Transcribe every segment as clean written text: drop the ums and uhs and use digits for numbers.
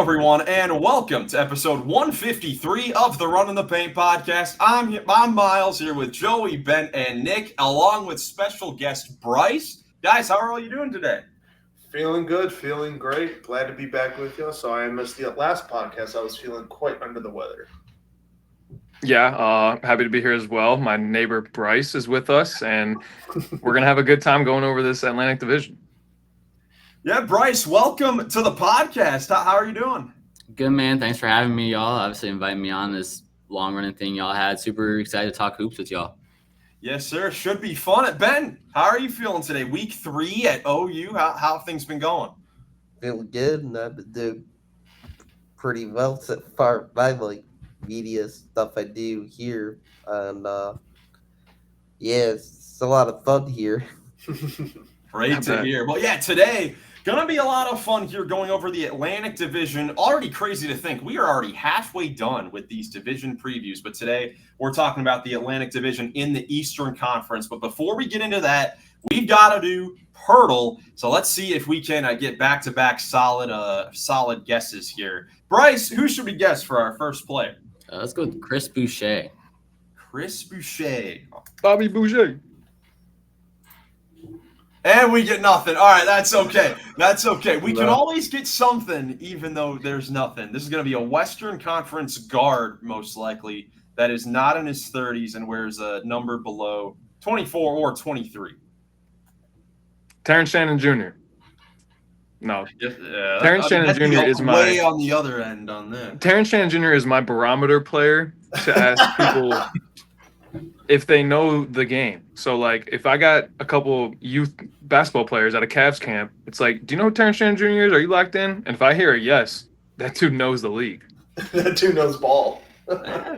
everyone, and welcome to episode 153 of the Run in the Paint podcast. I'm Miles here with Joey, Ben, and Nick, along with special guest Bryce. Guys, how are all you doing today? Feeling good, feeling great. Glad to be back with you. So I missed the last podcast. I was feeling quite under the weather. Yeah, happy to be here as well. My neighbor Bryce is with us, and we're going to have a good time going over this Atlantic Division. Yeah, Bryce, welcome to the podcast. How are you doing? Good, man. Thanks for having me, y'all. Obviously inviting me on this long-running thing y'all had. Super excited to talk hoops with y'all. Yes, sir. Should be fun. Ben, how are you feeling today? Week 3 at OU. How have things been going? Feeling good, and I've been doing pretty well so far by media stuff I do here, and yeah, it's a lot of fun here. Great to hear. Well, yeah, today gonna be a lot of fun here going over the Atlantic Division. Already crazy to think we are already halfway done with these division previews, but today we're talking about the Atlantic Division in the Eastern Conference. But before we get into that, we've got to do POELTL. So let's see if we can get back-to-back solid guesses here. Bryce, who should we guess for our first player? Let's go with Chris Boucher. Chris Boucher. Bobby Boucher. And we get nothing. All right, that's okay. That's okay. We can always get something, even though there's nothing. This is going to be a Western Conference guard, most likely, that is not in his 30s and wears a number below 24 or 23. Terrence Shannon Jr. No. Yeah, Terrence Shannon Jr. is way on the other end on this. Terrence Shannon Jr. is my barometer player to ask people if they know the game. So, like, if I got a couple youth basketball players at a Cavs camp, it's like, do you know who Terrence Shannon Jr. is? Are you locked in? And if I hear a yes, that dude knows the league. That dude knows ball.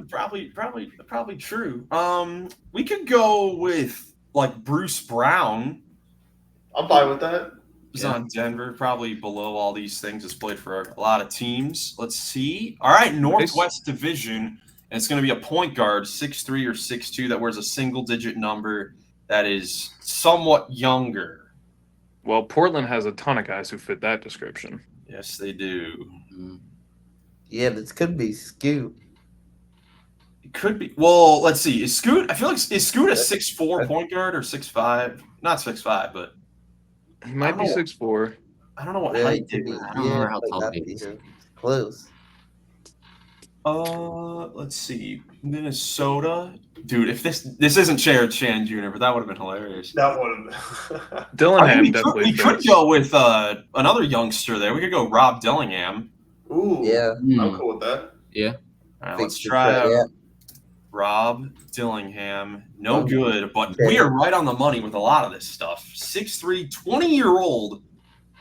Probably true. We could go with, like, Bruce Brown. I'm fine with that. He's on Denver, probably below all these things. Has played for a lot of teams. Let's see. All right, Northwest Division. And it's going to be a point guard, 6'3" or 6'2", that wears a single-digit number that is somewhat younger. Well, Portland has a ton of guys who fit that description. Yes, they do. Yeah, this could be Scoot. It could be. Well, let's see. Is Scoot? I feel like is Scoot a 6'4" point guard or 6'5"? Not 6'5", but he might be 6'4". I don't know what height they were. I don't remember how tall he is. Close. Let's see. Minnesota. Dude, if this isn't Terrence Shannon Jr., but that would have been hilarious. That would have. Dillingham definitely we could go with another youngster there. We could go Rob Dillingham. Ooh. Yeah. I'm cool with that. Yeah. All right, let's try out Rob Dillingham. No good, but we are right on the money with a lot of this stuff. 6'3", 20-year-old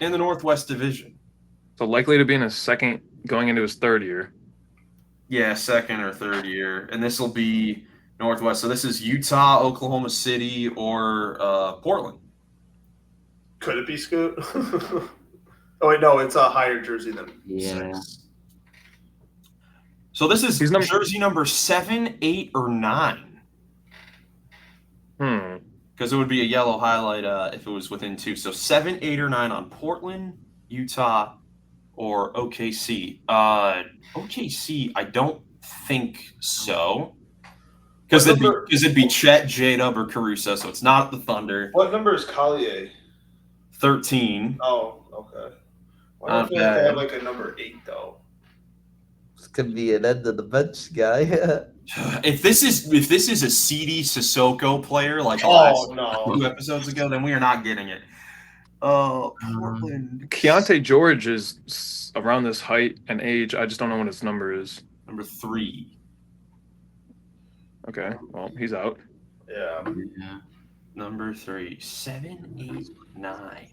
in the Northwest Division. So likely to be in his second, going into his third year. Yeah, second or third year. And this will be Northwest. So this is Utah, Oklahoma City, or Portland. Could it be Scoot? Oh, wait, no, it's a higher jersey than 6. So this is jersey number 7, 8, or 9. Because it would be a yellow highlight if it was within 2. So 7, 8, or 9 on Portland, Utah, or OKC. OKC, I don't think so. Because it'd be Chet, J-Dub, or Caruso, so it's not the Thunder. What number is Collier? 13. Oh, okay. Why don't they have like a number 8 though? This could be an end of the bench guy. If this is a CD Sissoko player like the last 2 episodes ago, then we are not getting it. Portland. Keontae George is around this height and age. I just don't know what his number is. Number 3. Okay, well, he's out. Yeah. Number 3. 7, 8, 9.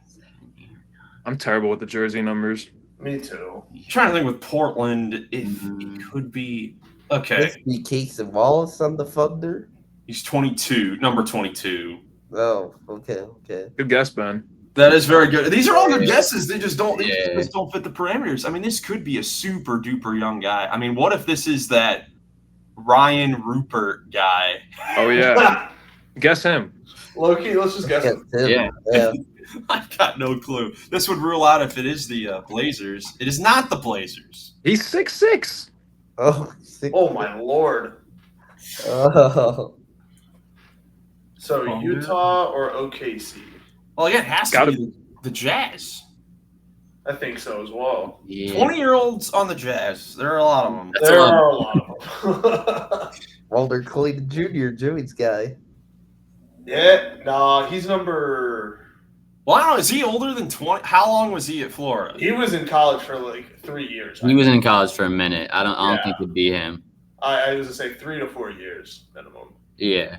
I'm terrible with the jersey numbers. Me too. I'm trying to think with Portland if it could be. Okay. Could be Casey Wallace on the Thunder. He's 22, number 22. Oh, okay. Good guess, Ben. That is very good. These are all good guesses. They just don't fit the parameters. I mean, this could be a super duper young guy. I mean, what if this is that Ryan Rupert guy? Oh yeah. Guess him. Low-key, let's just guess him. Yeah. I've got no clue. This would rule out if it is the Blazers. It is not the Blazers. He's 6'6". Oh, Oh my lord. Oh, So Oh, Utah or OKC? Well, yeah, it has to Gotta be the Jazz. I think so as well. Yeah. 20-year-olds on the Jazz. There are a lot of them. That's There a lot. are a lot of them. Walter Clayton Jr., Joey's guy. Yeah, nah, he's number. Well, I don't know. Is he older than 20? How long was he at Florida? He was in college for like 3 years. He was in college for a minute. I don't Yeah. think it'd be him. I was gonna say 3 to 4 years minimum. Yeah.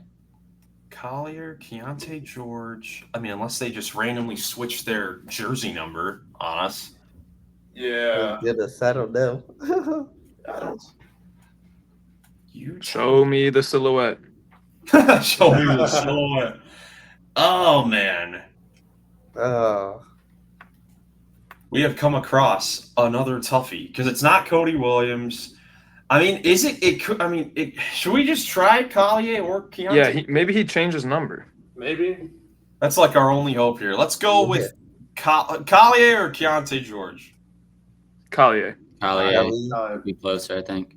Collier, Keontae George. I mean, unless they just randomly switch their jersey number on us. Yeah, Goodness, I don't know. I don't. Show me the silhouette. Show me the silhouette. Oh, man. Oh, We have come across another toughie because it's not Cody Williams. I mean, is it? It could. I mean, should we just try Collier or Keontae? Yeah, maybe he changed his number. Maybe. That's like our only hope here. Let's go with Collier or Keontae George. Collier. Probably Kelly. be closer, I think.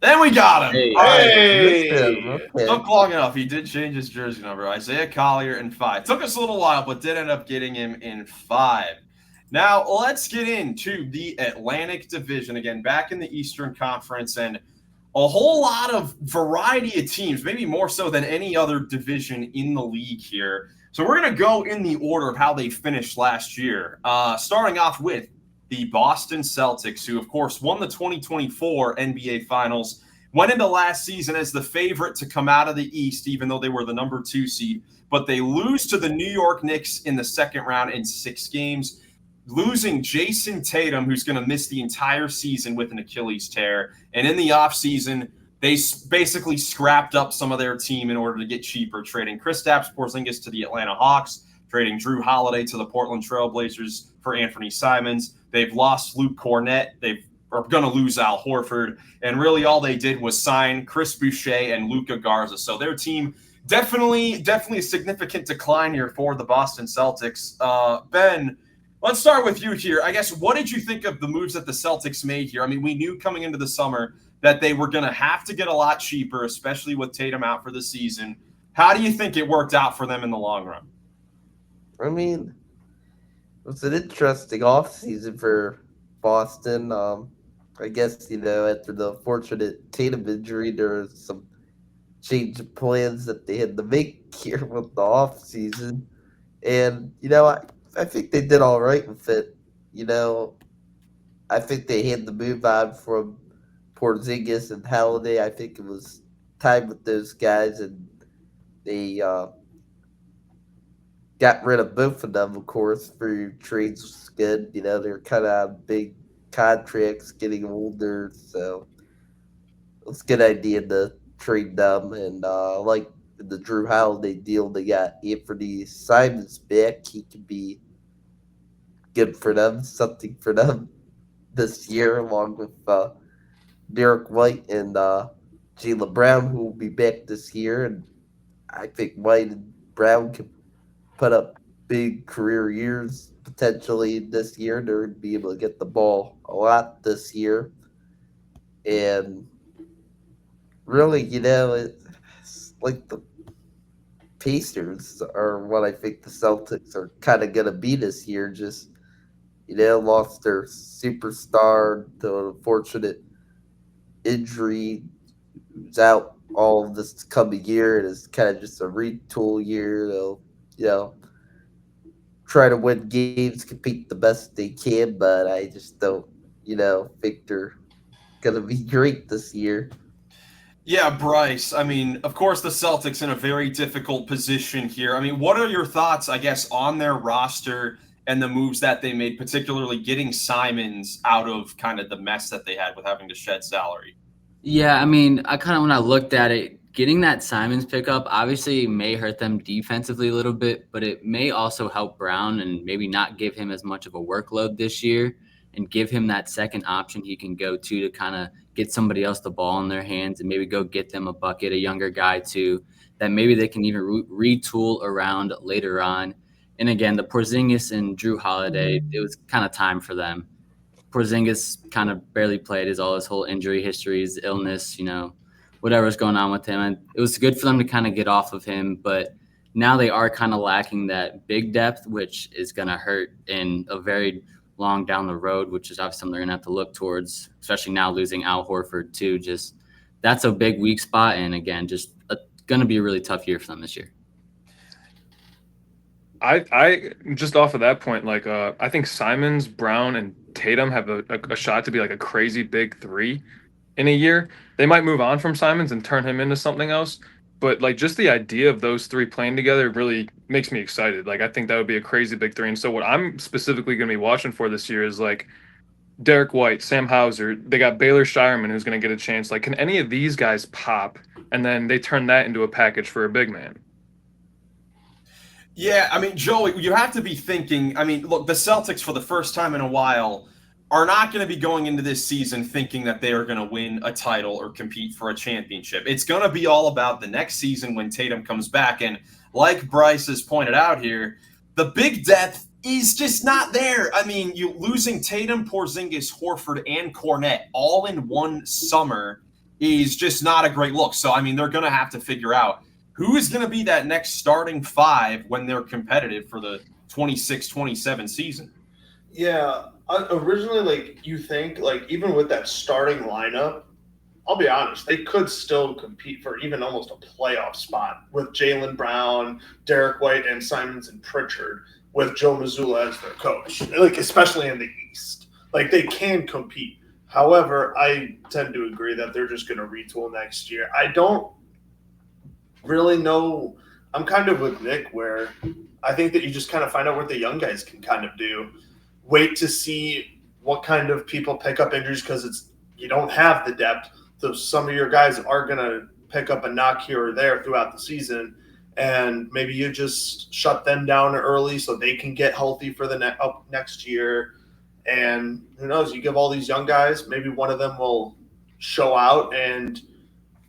Then we got him. Hey. All right. Hey. Okay. Took long enough. He did change his jersey number. Isaiah Collier in 5. Took us a little while, but did end up getting him in 5. Now, let's get into the Atlantic Division. Again, back in the Eastern Conference, and a whole lot of variety of teams, maybe more so than any other division in the league here. So we're going to go in the order of how they finished last year, starting off with the Boston Celtics, who, of course, won the 2024 NBA Finals, went into last season as the favorite to come out of the East, even though they were the number 2 seed. But they lose to the New York Knicks in the second round in 6 games, losing Jason Tatum, who's going to miss the entire season with an Achilles tear. And in the offseason, they basically scrapped up some of their team in order to get cheaper, trading Kristaps Porzingis to the Atlanta Hawks, trading Drew Holiday to the Portland Trail Blazers for Anthony Simons. They've lost Luke Cornett. They are going to lose Al Horford. And really all they did was sign Chris Boucher and Luka Garza. So their team definitely a significant decline here for the Boston Celtics. Ben, let's start with you here. I guess, what did you think of the moves that the Celtics made here? I mean, we knew coming into the summer that they were going to have to get a lot cheaper, especially with Tatum out for the season. How do you think it worked out for them in the long run? I mean, it was an interesting offseason for Boston. I guess, after the fortunate Tatum injury, there was some change of plans that they had to make here with the offseason. And, I think they did all right with it. I think they had the move on from Porzingis and Holiday. I think it was time with those guys, and they got rid of both of them, of course, through trades was good. They're kind of on big contracts, getting older, so it's a good idea to trade them. And like the Drew Holiday deal, they got Anthony Simons back. He could be good for them, something for them this year, along with Derek White and Jaylen Brown, who will be back this year. And I think White and Brown could put up big career years potentially this year. They're going to be able to get the ball a lot this year. And really, it's like the Pacers are what I think the Celtics are kind of going to be this year. Just, lost their superstar to an unfortunate injury. Who's out all of this coming year, and it's kind of just a retool year. They'll, try to win games, compete the best they can, but I just don't, think they're going to be great this year. Yeah, Bryce. I mean, of course, the Celtics in a very difficult position here. I mean, what are your thoughts, I guess, on their roster and the moves that they made, particularly getting Simons out of kind of the mess that they had with having to shed salary? Yeah, I mean, when I looked at it, getting that Simons pickup obviously may hurt them defensively a little bit, but it may also help Brown and maybe not give him as much of a workload this year. and give him that second option he can go to kind of get somebody else the ball in their hands and maybe go get them a bucket, a younger guy too, that maybe they can even retool around later on. And again, the Porzingis and Drew Holiday, it was kind of time for them. Porzingis kind of barely played his whole injury history, his illness, whatever's going on with him. And it was good for them to kind of get off of him, but now they are kind of lacking that big depth, which is going to hurt in a very long down the road, which is obviously something they're going to have to look towards, especially now losing Al Horford too. Just that's a big weak spot. And again, just going to be a really tough year for them this year. I just off of that point, like I think Simons, Brown, and Tatum have a shot to be like a crazy big three in a year. They might move on from Simons and turn him into something else, but like just the idea of those three playing together really makes me excited. Like I think that would be a crazy big three. And so what I'm specifically going to be watching for this year is like Derek White, Sam Hauser. They got Baylor Shireman who's going to get a chance. Like, can any of these guys pop? And then they turn that into a package for a big man. Yeah, I mean, Joey, you have to be thinking, I mean, look, the Celtics for the first time in a while are not going to be going into this season thinking that they are going to win a title or compete for a championship. It's going to be all about the next season when Tatum comes back. And like Bryce has pointed out here, the big depth is just not there. I mean, you losing Tatum, Porzingis, Horford, and Cornette all in one summer is just not a great look. So, I mean, they're going to have to figure out who is going to be that next starting five when they're competitive for the 26-27 season. Yeah, originally, like, you think, like, even with that starting lineup, I'll be honest, they could still compete for even almost a playoff spot with Jaylen Brown, Derek White, and Simons and Pritchard with Joe Mazzulla as their coach, like, especially in the East. Like, they can compete. However, I tend to agree that they're just going to retool next year. I don't really know. I'm kind of with Nick where I think that you just kind of find out what the young guys can kind of do. Wait to see what kind of people pick up injuries because you don't have the depth. So some of your guys are going to pick up a knock here or there throughout the season, and maybe you just shut them down early so they can get healthy for the up next year. And who knows, you give all these young guys, maybe one of them will show out and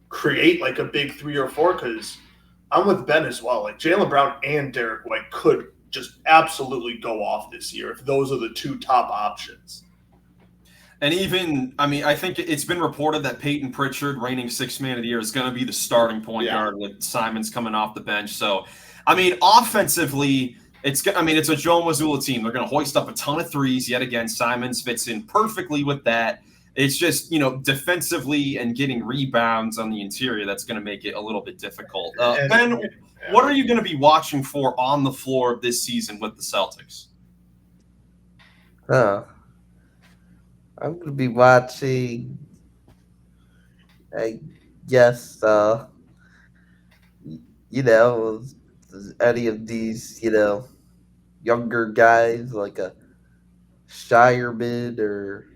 create like a big 3 or 4, because I'm with Ben as well. Like Jaylen Brown and Derek White could just absolutely go off this year if those are the two top options. And even, I mean, I think it's been reported that Peyton Pritchard, reigning sixth man of the year, is going to be the starting point guard with Simons coming off the bench. So, I mean, offensively, it's a Joe Mazzulla team. They're going to hoist up a ton of threes yet again. Simons fits in perfectly with that. It's just, defensively and getting rebounds on the interior that's going to make it a little bit difficult. Ben, what are you going to be watching for on the floor this season with the Celtics? I'm going to be watching, I guess, any of these, younger guys like a Shireman or,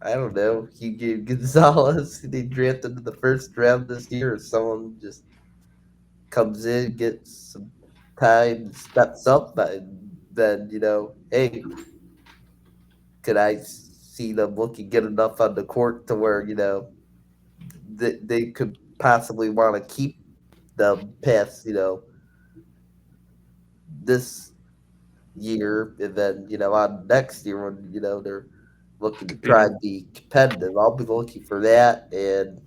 I don't know, Hugo Gonzalez, who they drafted in the first round this year, or someone just comes in, gets some time, steps up, and then, hey, could I see them looking good enough on the court to where, they could possibly want to keep them past, this year, and then, on next year when, they're looking to try and be competitive. I'll be looking for that, and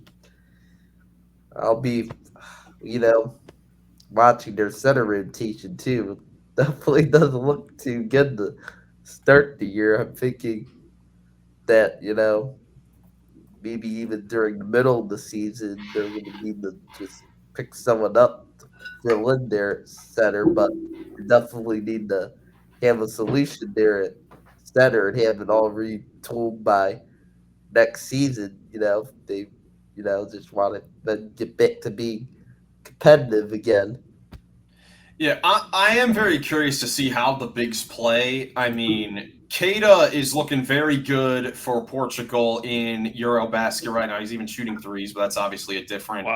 I'll be, watching their center rotation too. Definitely doesn't look too good to start the year. I'm thinking that, maybe even during the middle of the season, they're going to need to just pick someone up to fill in there at center, but definitely need to have a solution there at center and have it all retooled by next season. They, just want to get back to being competitive again. Yeah, I am very curious to see how the bigs play. I mean, Keita is looking very good for Portugal in Eurobasket right now. He's even shooting threes, but that's obviously a different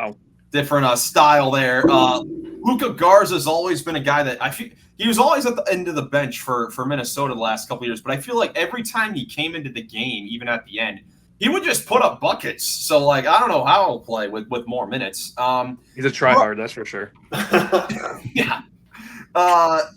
different style there. Luka Garza's always been a guy that I feel he was always at the end of the bench for Minnesota the last couple of years, but I feel like every time he came into the game, even at the end, he would just put up buckets. So like I don't know how he'll play with more minutes. He's a tryhard, that's for sure. Yeah.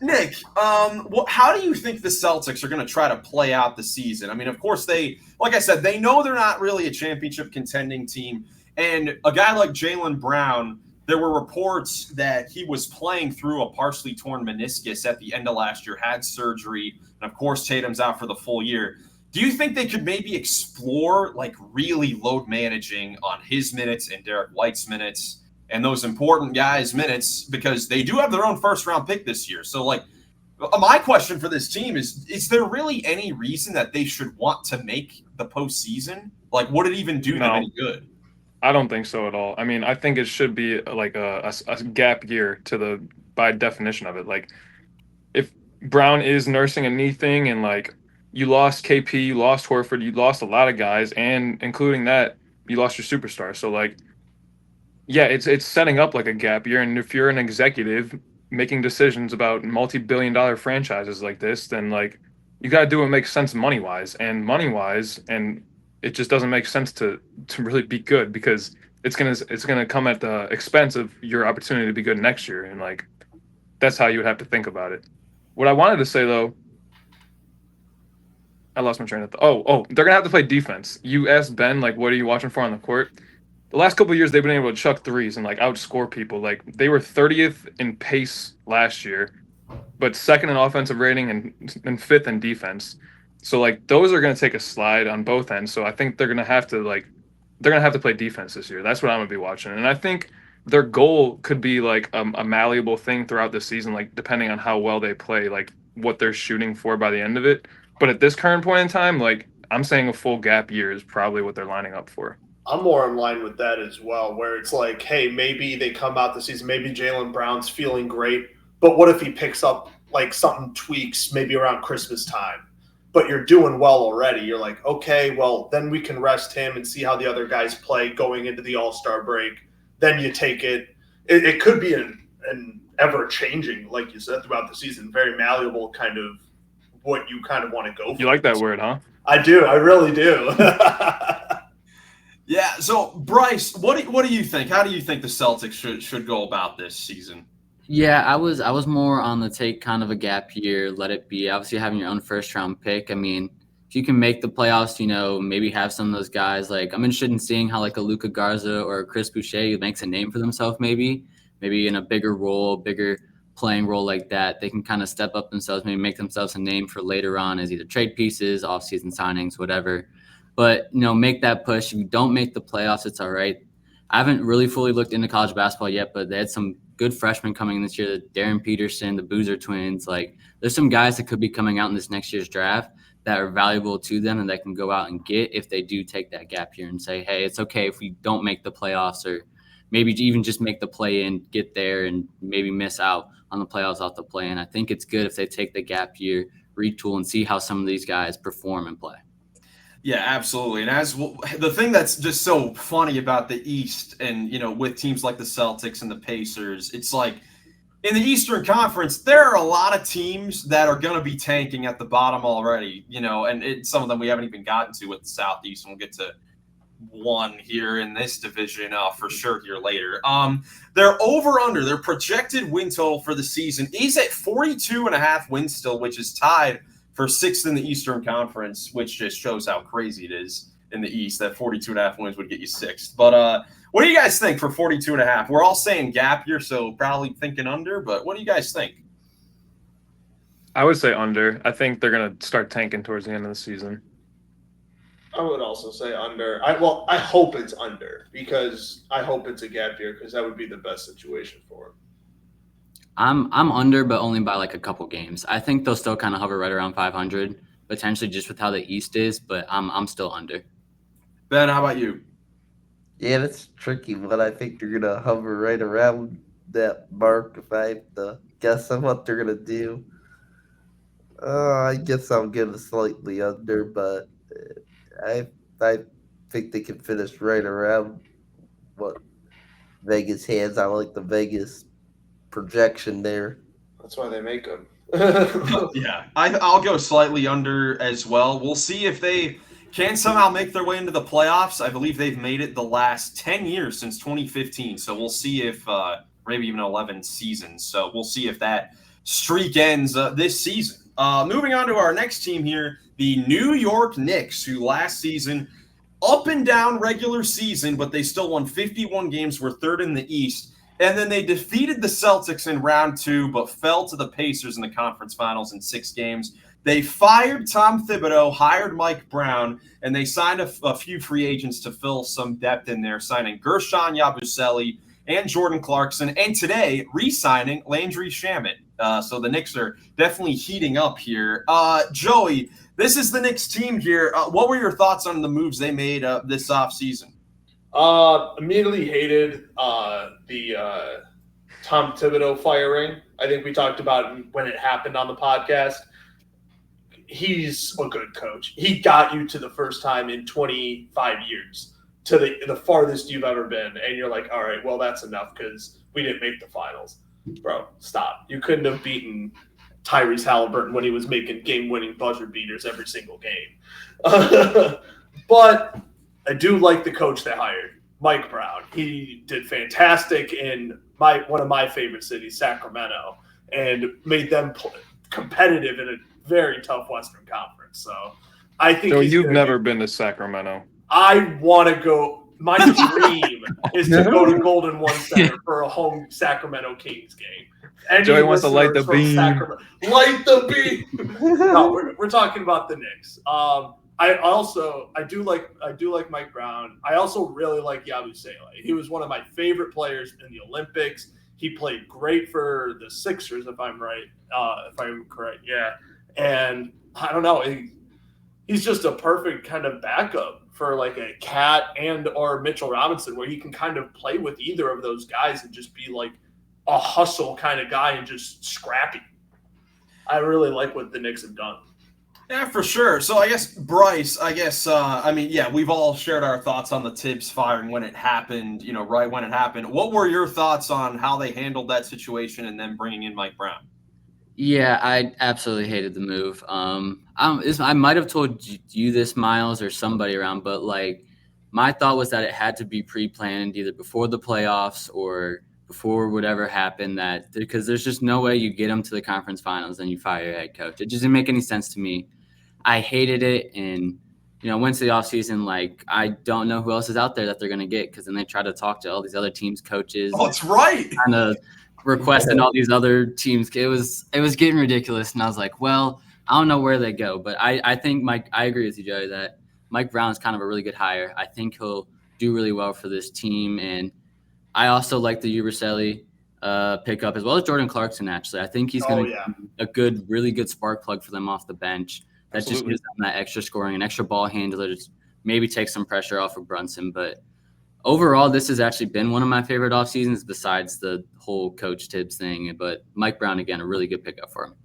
Nick, how do you think the Celtics are going to try to play out the season? I mean, of course, like I said, they know they're not really a championship contending team. And a guy like Jaylen Brown, there were reports that he was playing through a partially torn meniscus at the end of last year, had surgery. And of course, Tatum's out for the full year. Do you think they could maybe explore like really load managing on his minutes and Derek White's minutes and those important guys' minutes, because they do have their own first-round pick this year? So, like, my question for this team is there really any reason that they should want to make the postseason? Like, would it even do them any good? I don't think so at all. I mean, I think it should be like a gap year by definition of it. Like, if Brown is nursing a knee thing and, like, you lost KP, you lost Horford, you lost a lot of guys, and including that, you lost your superstar. So, like, yeah, it's setting up like a gap year. And if you're an executive making decisions about multi-billion-dollar franchises like this, then, like, you got to do what makes sense money-wise. And it just doesn't make sense to really be good, because it's gonna come at the expense of your opportunity to be good next year. And, like, that's how you would have to think about it. What I wanted to say, though, I lost my train of thought. Oh, they're gonna have to play defense. You asked Ben, like, what are you watching for on the court? The last couple of years, they've been able to chuck threes and, like, outscore people. Like, they were 30th in pace last year, but second in offensive rating and fifth in defense. So, like, those are going to take a slide on both ends. So I think they're going to have to play defense this year. That's what I'm going to be watching. And I think their goal could be, like, a malleable thing throughout the season, like, depending on how well they play, like, what they're shooting for by the end of it. But at this current point in time, like, I'm saying a full gap year is probably what they're lining up for. I'm more in line with that as well, where it's like, hey, maybe they come out the season, maybe Jaylen Brown's feeling great, but what if he picks up, like, something tweaks maybe around Christmas time, but you're doing well already? You're like, okay, well, then we can rest him and see how the other guys play going into the All-Star break. Then you take it. It could be an ever-changing, like you said, throughout the season, very malleable kind of what you kind of want to go for. You like that word, huh? I do. I really do. Yeah. So, Bryce, what do you think? How do you think the Celtics should go about this season? Yeah, I was more on the take kind of a gap year, let it be. Obviously, having your own first-round pick. I mean, if you can make the playoffs, maybe have some of those guys. Like, I'm interested in seeing how, like, a Luka Garza or a Chris Boucher makes a name for themselves maybe in a bigger role, bigger playing role like that. They can kind of step up themselves, maybe make themselves a name for later on as either trade pieces, off-season signings, whatever. But, make that push. If you don't make the playoffs, it's all right. I haven't really fully looked into college basketball yet, but they had some good freshmen coming in this year, Darren Peterson, the Boozer twins. Like, there's some guys that could be coming out in this next year's draft that are valuable to them and that can go out and get if they do take that gap year and say, hey, it's okay if we don't make the playoffs, or maybe even just make the play-in, get there, and maybe miss out on the playoffs off the play-in. I think it's good if they take the gap year, retool, and see how some of these guys perform and play. Yeah, absolutely. And the thing that's just so funny about the East and, with teams like the Celtics and the Pacers, it's like in the Eastern Conference, there are a lot of teams that are going to be tanking at the bottom already, and some of them we haven't even gotten to with the Southeast, and we'll get to one here in this division for sure here later. Their over-under, their projected win total for the season is at 42.5 wins still, which is tied for sixth in the Eastern Conference, which just shows how crazy it is in the East, that 42.5 wins would get you sixth. But what do you guys think for 42.5? We're all saying gap year, so probably thinking under, but what do you guys think? I would say under. I think they're going to start tanking towards the end of the season. I would also say under. I hope it's under, because I hope it's a gap year, because that would be the best situation for them. I'm under, but only by like a couple games. I think they'll still kind of hover right around 500, potentially just with how the East is, but I'm still under. Ben, how about you? Yeah, that's tricky, but I think they're going to hover right around that mark if I have to guess on what they're going to do. I guess I'm going to slightly under, but I think they can finish right around what Vegas hands. I like the Vegas projection there. That's why they make them. Yeah, I'll go slightly under as well. We'll see if they can somehow make their way into the playoffs. I believe they've made it the last 10 years since 2015. So we'll see if maybe even 11 seasons. So we'll see if that streak ends this season. Moving on to our next team here, the New York Knicks, who last season, up and down regular season, but they still won 51 games, were third in the East. And then they defeated the Celtics in round 2, but fell to the Pacers in the conference finals in 6 games. They fired Tom Thibodeau, hired Mike Brown, and they signed a few free agents to fill some depth in there, signing Gershon Yabusele and Jordan Clarkson, and today re-signing Landry Shamet. So the Knicks are definitely heating up here. Joey, this is the Knicks team here. What were your thoughts on the moves they made this offseason? Immediately hated the Tom Thibodeau firing. I think we talked about it when it happened on the podcast. He's a good coach. He got you to the first time in 25 years, to the farthest you've ever been. And you're like, all right, well, that's enough because we didn't make the finals. Bro, stop. You couldn't have beaten Tyrese Halliburton when he was making game-winning buzzer beaters every single game. But I do like the coach they hired, Mike Brown. He did fantastic in one of my favorite cities, Sacramento, and made them competitive in a very tough Western Conference. So I think. So you've never been to Sacramento? I want to go. My dream is to go to Golden One Center for a home Sacramento Kings game. Any Joey wants to light the beam. Light the beam. No, we're talking about the Knicks. I do like Mike Brown. I also really like Yabusele. He was one of my favorite players in the Olympics. He played great for the Sixers, if I'm right. If I'm correct, yeah. And I don't know, he's just a perfect kind of backup for like a Cat and or Mitchell Robinson, where he can kind of play with either of those guys and just be like a hustle kind of guy and just scrappy. I really like what the Knicks have done. Yeah, for sure. So I guess, Bryce, we've all shared our thoughts on the Tibbs firing when it happened, right when it happened. What were your thoughts on how they handled that situation and then bringing in Mike Brown? Yeah, I absolutely hated the move. I might have told you this, Miles, or somebody around, but like my thought was that it had to be pre-planned either before the playoffs or before whatever happened, because there's just no way you get them to the conference finals and you fire your head coach. It just didn't make any sense to me. I hated it, and went to the offseason like I don't know who else is out there that they're going to get, because then they try to talk to all these other teams' coaches. Oh, that's right. Kind of requesting all these other teams. It was getting ridiculous, and I was like, well, I don't know where they go, but I think I agree with you, Joey, that Mike Brown is kind of a really good hire. I think he'll do really well for this team, and I also like the Yabusele pickup as well as Jordan Clarkson. Actually, I think he's going to be a really good spark plug for them off the bench. That Absolutely. Just gives them that extra scoring, an extra ball handler, just maybe take some pressure off of Brunson. But overall, this has actually been one of my favorite off seasons besides the whole Coach Tibbs thing. But Mike Brown, again, a really good pickup for him.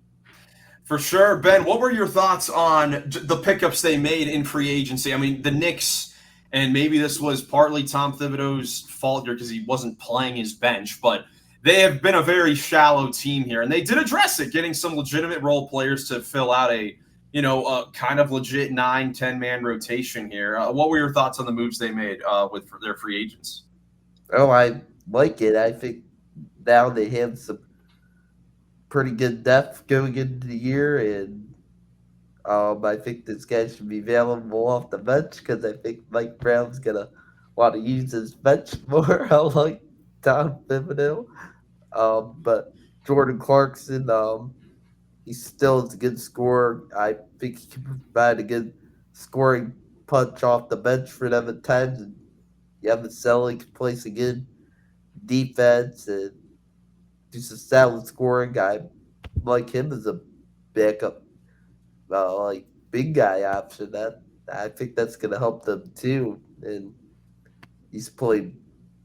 For sure. Ben, what were your thoughts on the pickups they made in free agency? I mean, the Knicks, and maybe this was partly Tom Thibodeau's fault here because he wasn't playing his bench, but they have been a very shallow team here. And they did address it, getting some legitimate role players to fill out a kind of legit 9-10 man rotation here. What were your thoughts on the moves they made with their free agents? Oh, I like it. I think now they have some pretty good depth going into the year, and I think this guy should be available off the bench because I think Mike Brown's gonna want to use his bench more, unlike Tom Thibodeau. But Jordan Clarkson, he still is a good scorer. I think he can provide a good scoring punch off the bench for them at times. And Yabusele can play some good defense and do some solid scoring. I like him as a backup, big guy option. That I think that's going to help them too. And he's played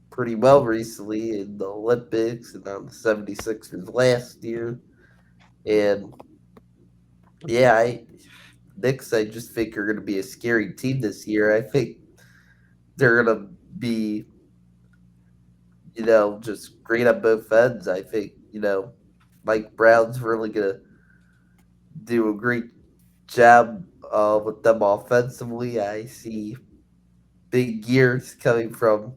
pretty well recently in the Olympics and on the 76ers last year. And Knicks, I just think are going to be a scary team this year. I think they're going to be just great on both ends. I think, Mike Brown's really going to do a great job with them offensively. I see big years coming from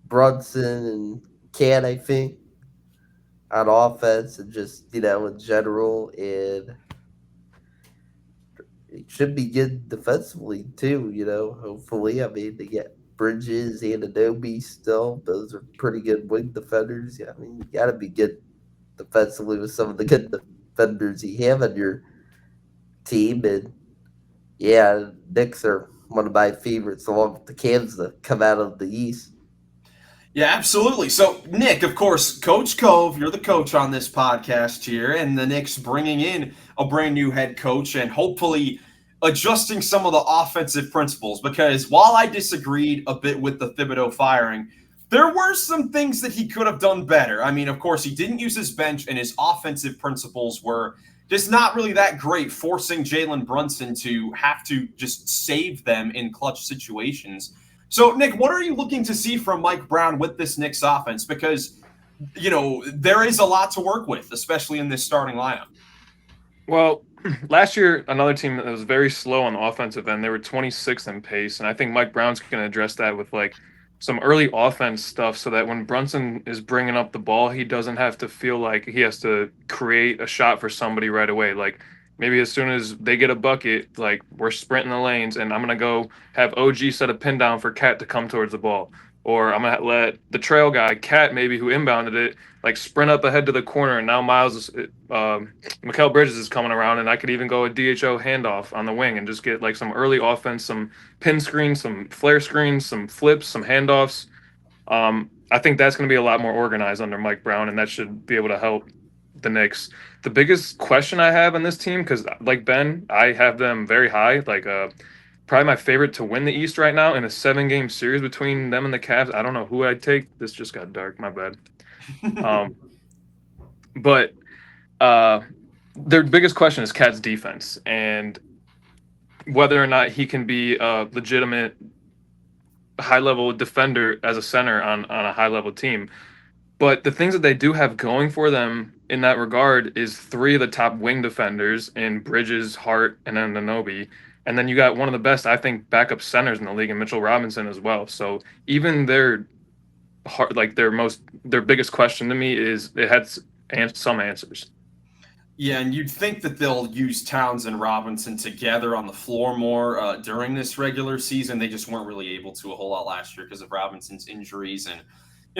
Brunson and Can, I think, on offense and just, in general. And it should be good defensively, too, hopefully. I mean, they get Bridges and Adobe still. Those are pretty good wing defenders. Yeah, I mean, you got to be good defensively with some of the good defenders you have on your team. And yeah, Knicks are one of my favorites, along with the Cavs, to come out of the East. Yeah, absolutely. So, Nick, of course, Coach Cove, you're the coach on this podcast here, and the Knicks bringing in a brand new head coach and hopefully adjusting some of the offensive principles. Because while I disagreed a bit with the Thibodeau firing, there were some things that he could have done better. I mean, of course, he didn't use his bench, and his offensive principles were just not really that great, forcing Jalen Brunson to have to just save them in clutch situations. So, Nick, what are you looking to see from Mike Brown with this Knicks offense? Because, there is a lot to work with, especially in this starting lineup. Well, last year, another team that was very slow on the offensive end, they were 26th in pace. And I think Mike Brown's going to address that with some early offense stuff so that when Brunson is bringing up the ball, he doesn't have to feel like he has to create a shot for somebody right away. Like, maybe as soon as they get a bucket, we're sprinting the lanes and I'm going to go have OG set a pin down for Cat to come towards the ball. Or I'm going to let the trail guy, Cat maybe, who inbounded it, sprint up ahead to the corner. And now Mikal Bridges is coming around, and I could even go a DHO handoff on the wing and just get some early offense, some pin screens, some flare screens, some flips, some handoffs. I think that's going to be a lot more organized under Mike Brown, and that should be able to help the Knicks. The biggest question I have on this team, because like Ben, I have them very high, probably my favorite to win the East right now in a 7-game series between them and the Cavs. I don't know who I'd take. This just got dark. My bad. But their biggest question is Cat's defense and whether or not he can be a legitimate high-level defender as a center on a high-level team. But the things that they do have going for them in that regard is 3 of the top wing defenders in Bridges, Hart, and Anunoby. And then you got one of the best, I think, backup centers in the league, in Mitchell Robinson as well. So even their biggest question to me is it had some answers. Yeah, and you'd think that they'll use Towns and Robinson together on the floor more during this regular season. They just weren't really able to a whole lot last year because of Robinson's injuries. And,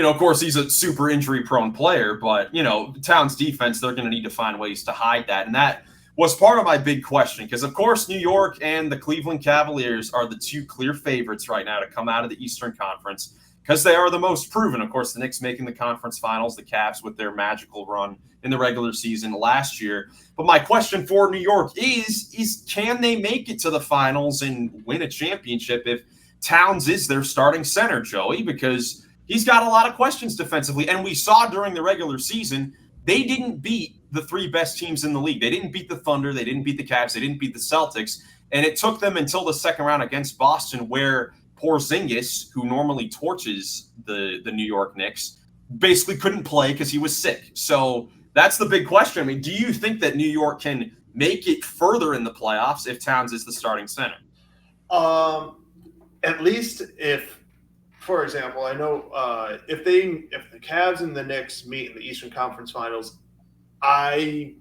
of course, he's a super injury-prone player. But, Towns' defense, they're going to need to find ways to hide that. And that was part of my big question because, of course, New York and the Cleveland Cavaliers are the 2 clear favorites right now to come out of the Eastern Conference because they are the most proven. Of course, the Knicks making the conference finals, the Cavs with their magical run in the regular season last year. But my question for New York is can they make it to the finals and win a championship if Towns is their starting center, Joey? Because he's got a lot of questions defensively. And we saw during the regular season, they didn't beat the 3 best teams in the league. They didn't beat the Thunder. They didn't beat the Cavs. They didn't beat the Celtics. And it took them until the second round against Boston where Porzingis, who normally torches the New York Knicks, basically couldn't play because he was sick. So that's the big question. I mean, do you think that New York can make it further in the playoffs if Towns is the starting center? At least if, for example, I know if the Cavs and the Knicks meet in the Eastern Conference Finals, I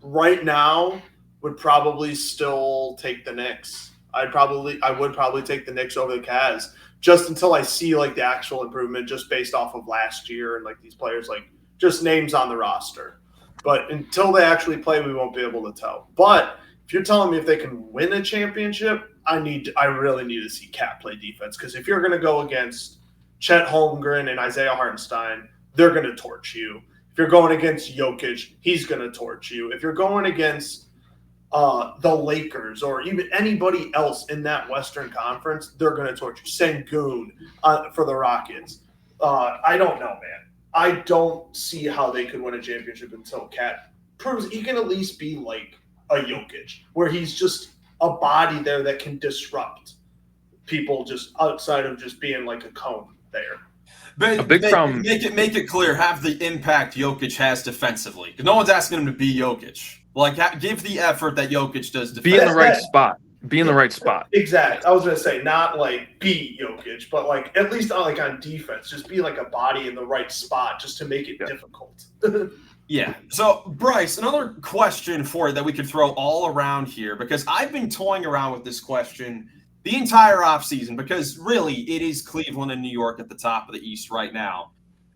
right now would probably still take the Knicks. I would probably take the Knicks over the Cavs just until I see the actual improvement just based off of last year and these players just names on the roster. But until they actually play, we won't be able to tell. But if you're telling me if they can win a championship, I really need to see Cat play defense because if you're going to go against Chet Holmgren and Isaiah Hartenstein, they're going to torch you. If you're going against Jokic, he's going to torch you. If you're going against the Lakers or even anybody else in that Western Conference, they're going to torch you. Sengun for the Rockets. I don't know, man. I don't see how they could win a championship until Cat proves he can at least be like a Jokic, where he's just a body there that can disrupt people just outside of just being like a cone there. But A big problem. Make it clear. Have the impact Jokic has defensively. Because no one's asking him to be Jokic. Like, give the effort that Jokic does defensively. Be in the right spot. Be in the right spot. Exactly. I was gonna say not like be Jokic, but like at least on defense, just be like a body in the right spot, just to make it difficult. Yeah. So, Bryce, another question for you that we could throw all around here, because I've been toying around with this question the entire offseason, because really it is Cleveland and New York at the top of the East right now.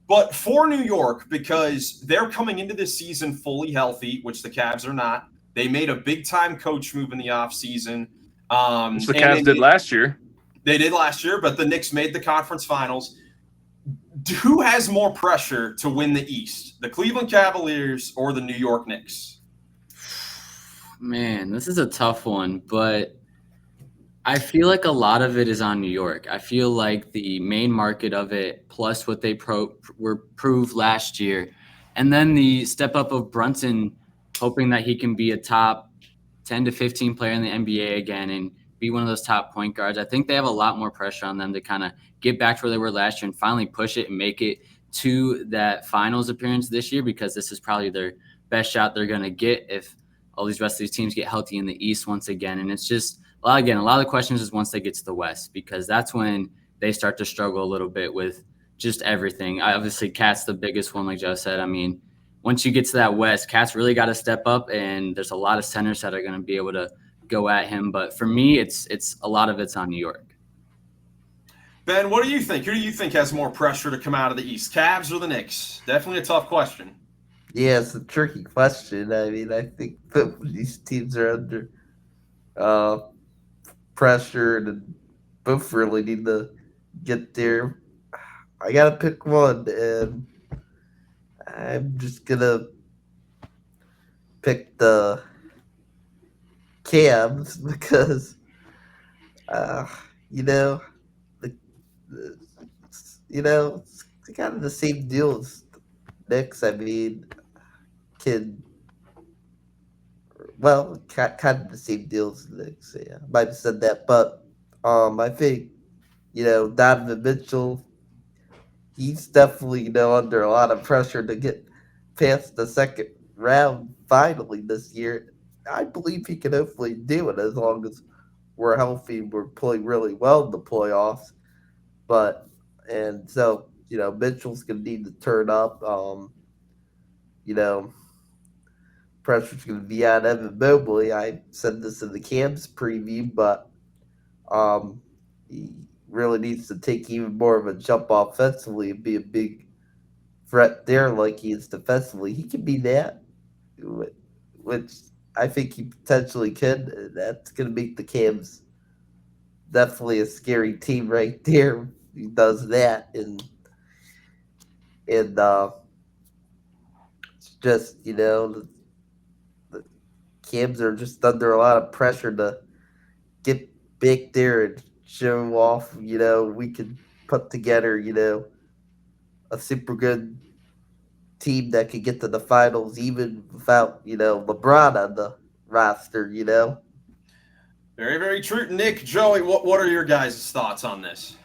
But for New York, because they're coming into this season fully healthy, which the Cavs are not, they made a big-time coach move in the offseason. Which the Cavs did last year. They did last year, but the Knicks made the conference finals. Who has more pressure to win the East, the Cleveland Cavaliers or the New York Knicks? Man, this is a tough one, but I feel like a lot of it is on New York. I feel like the main market of it, plus what they proved last year, and then the step up of Brunson, hoping that he can be a top 10 to 15 player in the NBA again and be one of those top point guards. I think they have a lot more pressure on them to kind of get back to where they were last year and finally push it and make it to that finals appearance this year, because this is probably their best shot they're going to get if all these rest of these teams get healthy in the East once again. And it's just, again, a lot of the questions is once they get to the West, because that's when they start to struggle a little bit with just everything. Obviously, Cat's the biggest one, like Joe said. I mean, once you get to that West, Cat's really got to step up, and there's a lot of centers that are going to be able to go at him. But for me, it's a lot of it's on New York. Ben, what do you think? Who do you think has more pressure to come out of the East, Cavs or the Knicks? Definitely a tough question. Yeah, it's a tricky question. I mean, I think both of these teams are under pressure, and both really need to get there. I gotta pick one, and I'm just gonna pick the Cavs because, it's kind of the same deal as the Knicks. I mean, kind of the same deal as the Knicks. Yeah, I might have said that, but I think Donovan Mitchell, he's definitely under a lot of pressure to get past the second round finally this year. I believe he can hopefully do it as long as we're healthy. We're playing really well in the playoffs, so Mitchell's gonna need to turn up. Pressure's gonna be on Evan Mobley. I said this in the Cavs preview, but he really needs to take even more of a jump offensively and be a big threat there like he is defensively. He can be that, which I think he potentially could. That's going to make the Cavs definitely a scary team right there. He does that, and it's just the Cavs are just under a lot of pressure to get back there and show off. We could put together a super good team that could get to the finals even without LeBron on the roster. Very, very true. Nick, Joey, what are your guys' thoughts on this?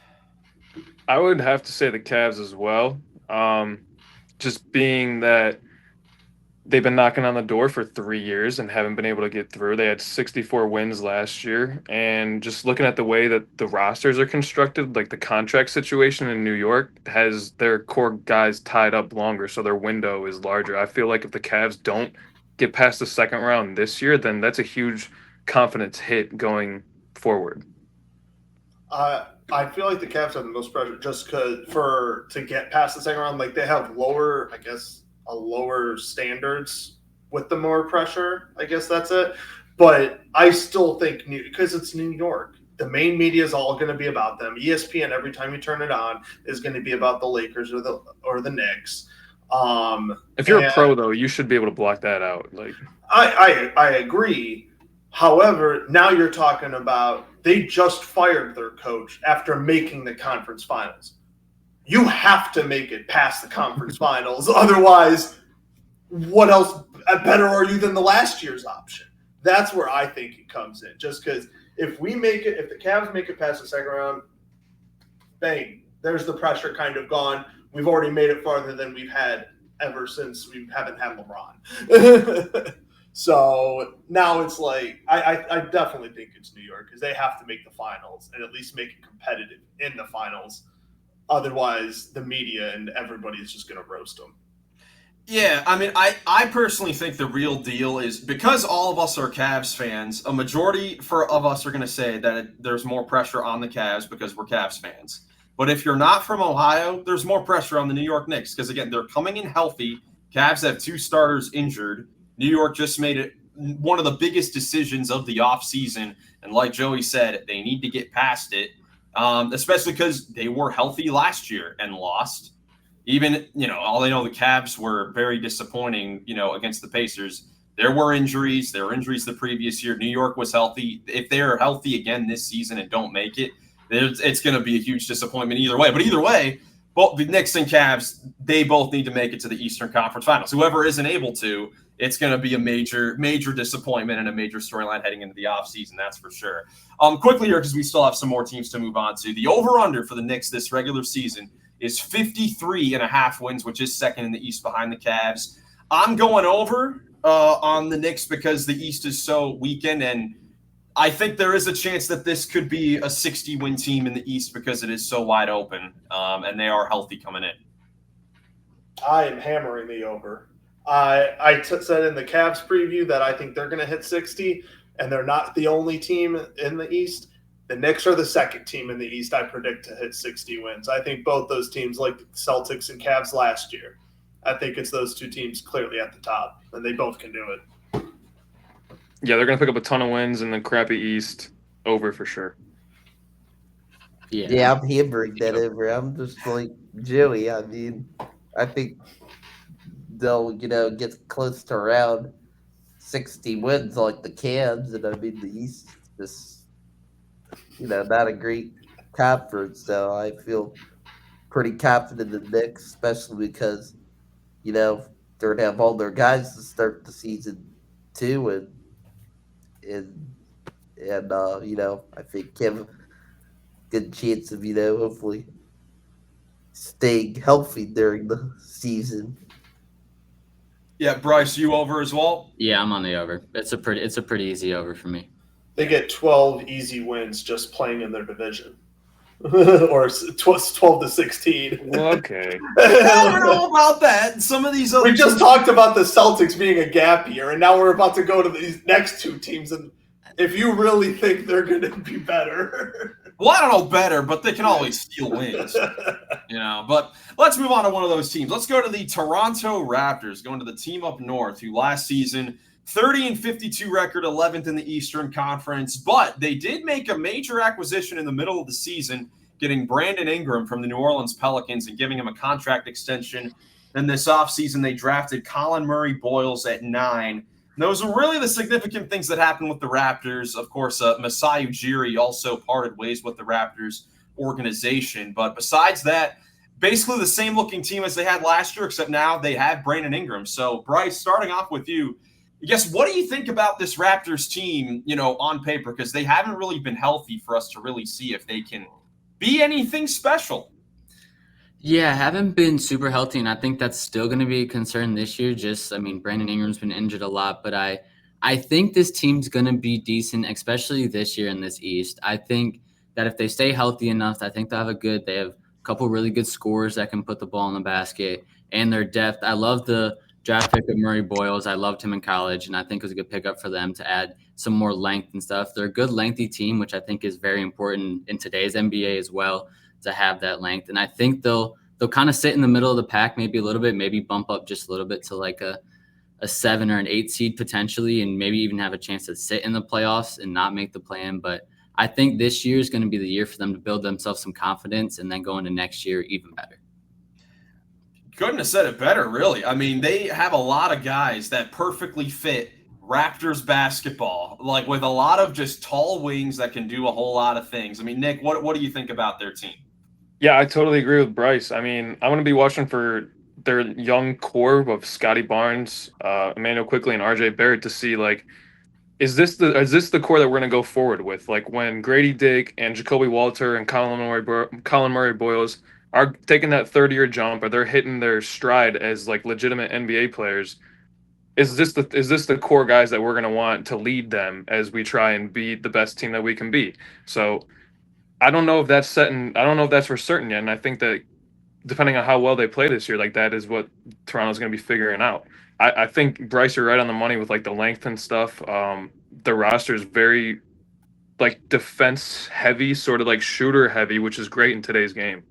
I would have to say the Cavs as well. Just being that they've been knocking on the door for 3 years and haven't been able to get through. They had 64 wins last year. And just looking at the way that the rosters are constructed, like the contract situation in New York has their core guys tied up longer, so their window is larger. I feel like if the Cavs don't get past the second round this year, then that's a huge confidence hit going forward. I feel like the Cavs have the most pressure just to get past the second round. Like they have lower standards with the more pressure. I guess that's it. But I still think because it's New York, the main media is all going to be about them. ESPN, every time you turn it on, is going to be about the Lakers or the Knicks. If you're a pro, though, you should be able to block that out. Like I agree. However, now you're talking about they just fired their coach after making the conference finals. You have to make it past the conference finals. Otherwise, what else better are you than the last year's option? That's where I think it comes in. Just because if the Cavs make it past the second round, bang, there's the pressure kind of gone. We've already made it farther than we've had ever since we haven't had LeBron. So now it's like I definitely think it's New York because they have to make the finals and at least make it competitive in the finals. Otherwise, the media and everybody is just going to roast them. Yeah, I mean, I personally think the real deal is because all of us are Cavs fans, a majority of us are going to say that there's more pressure on the Cavs because we're Cavs fans. But if you're not from Ohio, there's more pressure on the New York Knicks because, again, they're coming in healthy. Cavs have 2 starters injured. New York just made it one of the biggest decisions of the offseason. And like Joey said, they need to get past it, especially because they were healthy last year and lost. Even, all they know, the Cavs were very disappointing, against the Pacers. There were injuries. There were injuries the previous year. New York was healthy. If they're healthy again this season and don't make it, it's going to be a huge disappointment either way. But either way, both the Knicks and Cavs, they both need to make it to the Eastern Conference Finals. Whoever isn't able to, it's going to be a major, major disappointment and a major storyline heading into the offseason, that's for sure. Quickly here, because we still have some more teams to move on to. The over-under for the Knicks this regular season is 53.5 wins, which is second in the East behind the Cavs. I'm going over on the Knicks because the East is so weakened, and I think there is a chance that this could be a 60-win team in the East because it is so wide open, and they are healthy coming in. I am hammering the over. I said in the Cavs preview that I think they're going to hit 60, and they're not the only team in the East. The Knicks are the second team in the East I predict to hit 60 wins. I think both those teams, like the Celtics and Cavs last year, I think it's those 2 teams clearly at the top, and they both can do it. Yeah, they're going to pick up a ton of wins in the crappy East. Over for sure. Yeah, I'm hammering that over. I'm just like Joey. I mean, I think they'll, get close to around 60 wins like the Cavs, and I mean, the East is, not a great conference, so I feel pretty confident in the Knicks, especially because, they're going to have all their guys to start the season too, and I think have a good chance of, hopefully staying healthy during the season. Yeah, Bryce, you over as well? Yeah, I'm on the over. It's a pretty easy over for me. They get 12 easy wins just playing in their division. Or 12 to 16. Well, okay. I don't know about that. Some of these other We just talked about the Celtics being a gap year, and now we're about to go to these next 2 teams. And if you really think they're going to be better. Well, I don't know better, but they can always steal wins. But let's move on to one of those teams. Let's go to the Toronto Raptors, going to the team up north who last season 30-52 record, 11th in the Eastern Conference, but they did make a major acquisition in the middle of the season, getting Brandon Ingram from the New Orleans Pelicans and giving him a contract extension. Then this offseason, they drafted Colin Murray-Boyles at 9. Those are really the significant things that happened with the Raptors. Of course, Masai Ujiri also parted ways with the Raptors organization. But besides that, basically the same looking team as they had last year, except now they have Brandon Ingram. So, Bryce, starting off with you, I guess, what do you think about this Raptors team, on paper? Because they haven't really been healthy for us to really see if they can be anything special. Yeah, haven't been super healthy, and I think that's still going to be a concern this year. Brandon Ingram's been injured a lot, but I think this team's going to be decent, especially this year in this East. I think that if they stay healthy enough, I think they have a couple really good scorers that can put the ball in the basket, and their depth. I love the draft pick of Murray-Boyles. I loved him in college, and I think it was a good pickup for them to add some more length and stuff. They're a good lengthy team, which I think is very important in today's NBA as well, to have that length. And I think they'll kind of sit in the middle of the pack maybe a little bit, maybe bump up just a little bit to like a 7 or an 8 seed potentially, and maybe even have a chance to sit in the playoffs and not make the play-in. But I think this year is going to be the year for them to build themselves some confidence and then go into next year even better. Couldn't have said it better, really. I mean, they have a lot of guys that perfectly fit Raptors basketball, like with a lot of just tall wings that can do a whole lot of things. I mean, Nick, what do you think about their team? Yeah, I totally agree with Bryce. I mean, I'm going to be watching for their young core of Scotty Barnes, Emmanuel Quickley, and RJ Barrett to see, like, is this the core that we're going to go forward with? Like when Grady Dick and Jacoby Walter and Colin Murray Boyles are taking that third-year jump, or they're hitting their stride as like legitimate NBA players, is this the core guys that we're going to want to lead them as we try and be the best team that we can be? So I don't know if that's for certain yet, and I think that depending on how well they play this year, like that is what Toronto's going to be figuring out. I think Bryce, you're right on the money with like the length and stuff. The roster is very like defense heavy, sort of like shooter heavy, which is great in today's game.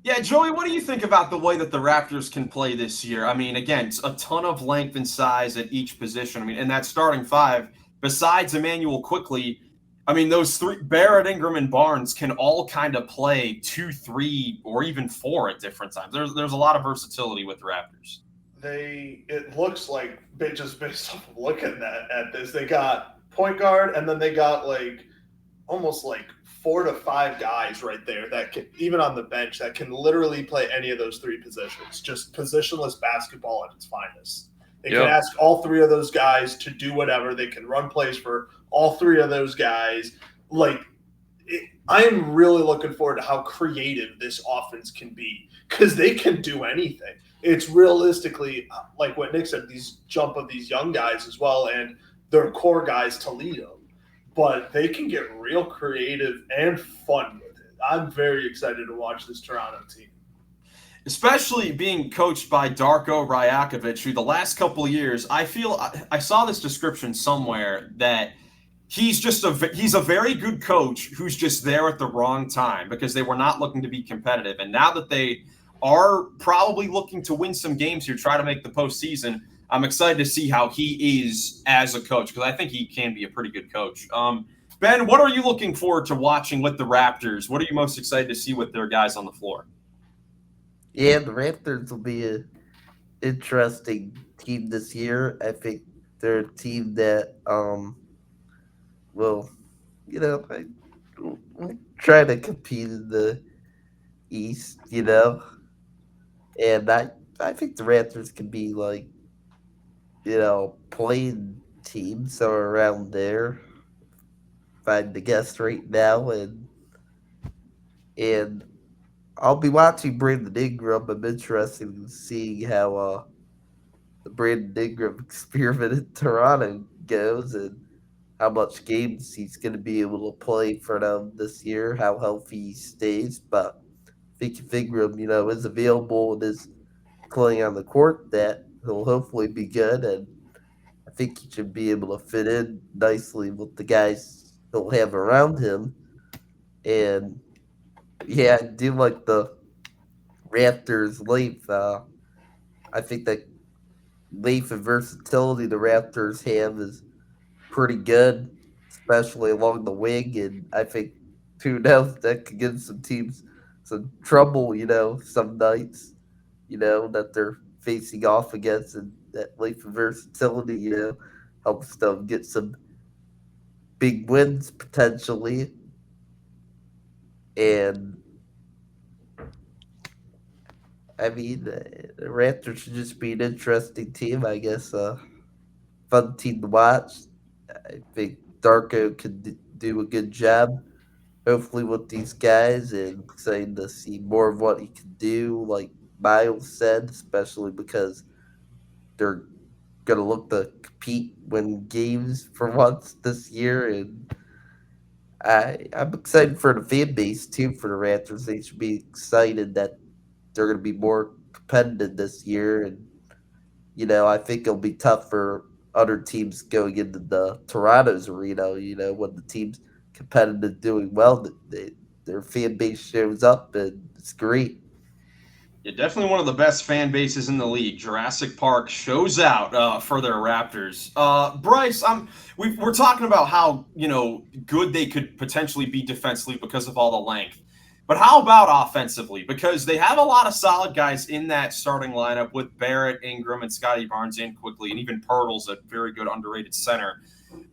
Yeah, Joey, what do you think about the way that the Raptors can play this year? I mean, again, it's a ton of length and size at each position. I mean, in that starting five, besides Emmanuel Quickly, I mean, those three, Barrett, Ingram, and Barnes, can all kind of play 2, 3, or even 4 at different times. There's a lot of versatility with the Raptors. It looks like, just based off of looking at this, they got point guard, and then they got like almost like 4 to 5 guys right there that can, even on the bench, that can literally play any of those 3 positions. Just positionless basketball at its finest. They can ask all 3 of those guys to do whatever. They can run plays for all 3 of those guys. I'm really looking forward to how creative this offense can be, because they can do anything. It's realistically, like what Nick said, these jump of these young guys as well, and their core guys to lead them. But they can get real creative and fun with it. I'm very excited to watch this Toronto team. Especially being coached by Darko Rajakovic, who the last couple of years, I saw this description somewhere that he's a very good coach who's just there at the wrong time, because they were not looking to be competitive. And now that they are probably looking to win some games here, try to make the postseason, I'm excited to see how he is as a coach, because I think he can be a pretty good coach. Ben, what are you looking forward to watching with the Raptors? What are you most excited to see with their guys on the floor? Yeah, the Raptors will be an interesting team this year. I think they're a team that will, try to compete in the East, and I think the Raptors can be like, playing teams are around there. If I had to guess right now, and I'll be watching Brandon Ingram. I'm interested in seeing how the Brandon Ingram experiment in Toronto goes, and how much games he's going to be able to play for them this year, how healthy he stays. But I think if Ingram, is available and is playing on the court, that he'll hopefully be good, and I think he should be able to fit in nicely with the guys he'll have around him. And yeah, I do like the Raptors' length. I think that length and versatility the Raptors have is pretty good, especially along the wing. And I think who knows, that could give some teams some trouble, some nights, that they're facing off against, and that length and versatility, helps them get some big wins potentially. And I mean, the Raptors should just be an interesting team, I guess. Fun team to watch. I think Darko could do a good job, hopefully, with these guys, and excited to see more of what he can do, like Miles said, especially because they're going to look to compete, win games for once this year. And I'm excited for the fan base, too, for the Raptors. They should be excited that they're going to be more competitive this year. And, I think it'll be tough for other teams going into the Toronto's arena, when the team's competitive, doing well, their fan base shows up, and it's great. Yeah, definitely one of the best fan bases in the league. Jurassic Park shows out for their Raptors. Bryce, we're talking about how good they could potentially be defensively because of all the length. But how about offensively? Because they have a lot of solid guys in that starting lineup with Barrett, Ingram, and Scotty Barnes in quickly, and even Pirtle's a very good underrated center.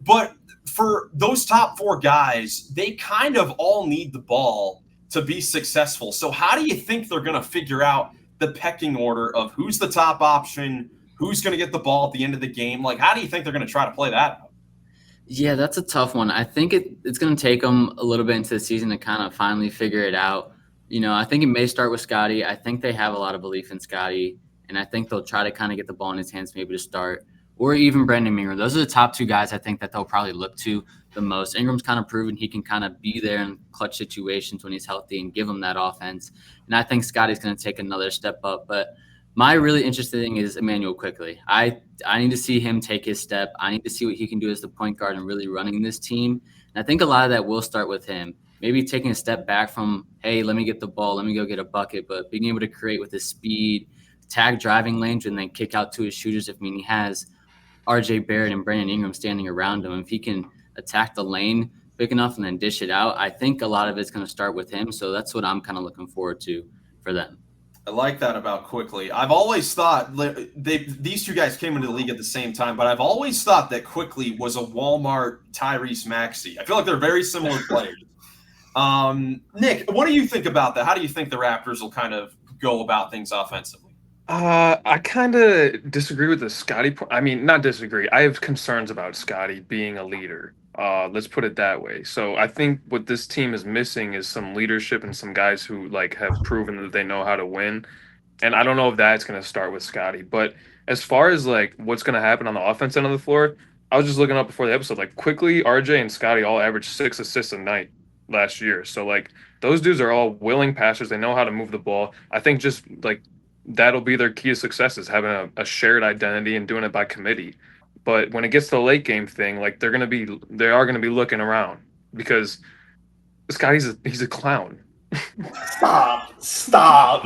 But for those top 4 guys, they kind of all need the ball to be successful. So how do you think they're going to figure out the pecking order of who's the top option, who's going to get the ball at the end of the game? Like, how do you think they're going to try to play that out? Yeah, that's a tough one. I think it's going to take them a little bit into the season to kind of finally figure it out. I think it may start with Scotty. I think they have a lot of belief in Scotty, and I think they'll try to kind of get the ball in his hands maybe to start, or even Brandon Ingram. Those are the top two guys I think that they'll probably look to the most. Ingram's kind of proven he can kind of be there in clutch situations when he's healthy and give them that offense. And I think Scotty's going to take another step up. But my really interesting thing is Emmanuel Quickly. I need to see him take his step. I need to see what he can do as the point guard and really running this team. And I think a lot of that will start with him. Maybe taking a step back from, hey, let me get the ball, let me go get a bucket, but being able to create with his speed, tag driving lanes, and then kick out to his shooters. He has RJ Barrett and Brandon Ingram standing around him. If he can attack the lane big enough and then dish it out, I think a lot of it's going to start with him. So that's what I'm kind of looking forward to for them. I like that about Quickly. I've always thought these two guys came into the league at the same time, but I've always thought that Quickly was a Walmart Tyrese Maxey. I feel like they're very similar players. Nick, what do you think about that? How do you think the Raptors will kind of go about things offensively? I kind of disagree with the Scotty. I mean, not disagree. I have concerns about Scotty being a leader. Let's put it that way. So I think what this team is missing is some leadership and some guys who have proven that they know how to win. And I don't know if that's going to start with Scotty. But as far as what's going to happen on the offense end of the floor, I was just looking up before the episode. Quickly, RJ, and Scotty all averaged 6 assists a night last year. So those dudes are all willing passers. They know how to move the ball. I think just that'll be their key to success, is having a shared identity and doing it by committee. But when it gets to the late game thing, they are going to be looking around, because Scotty's he's a clown. Stop.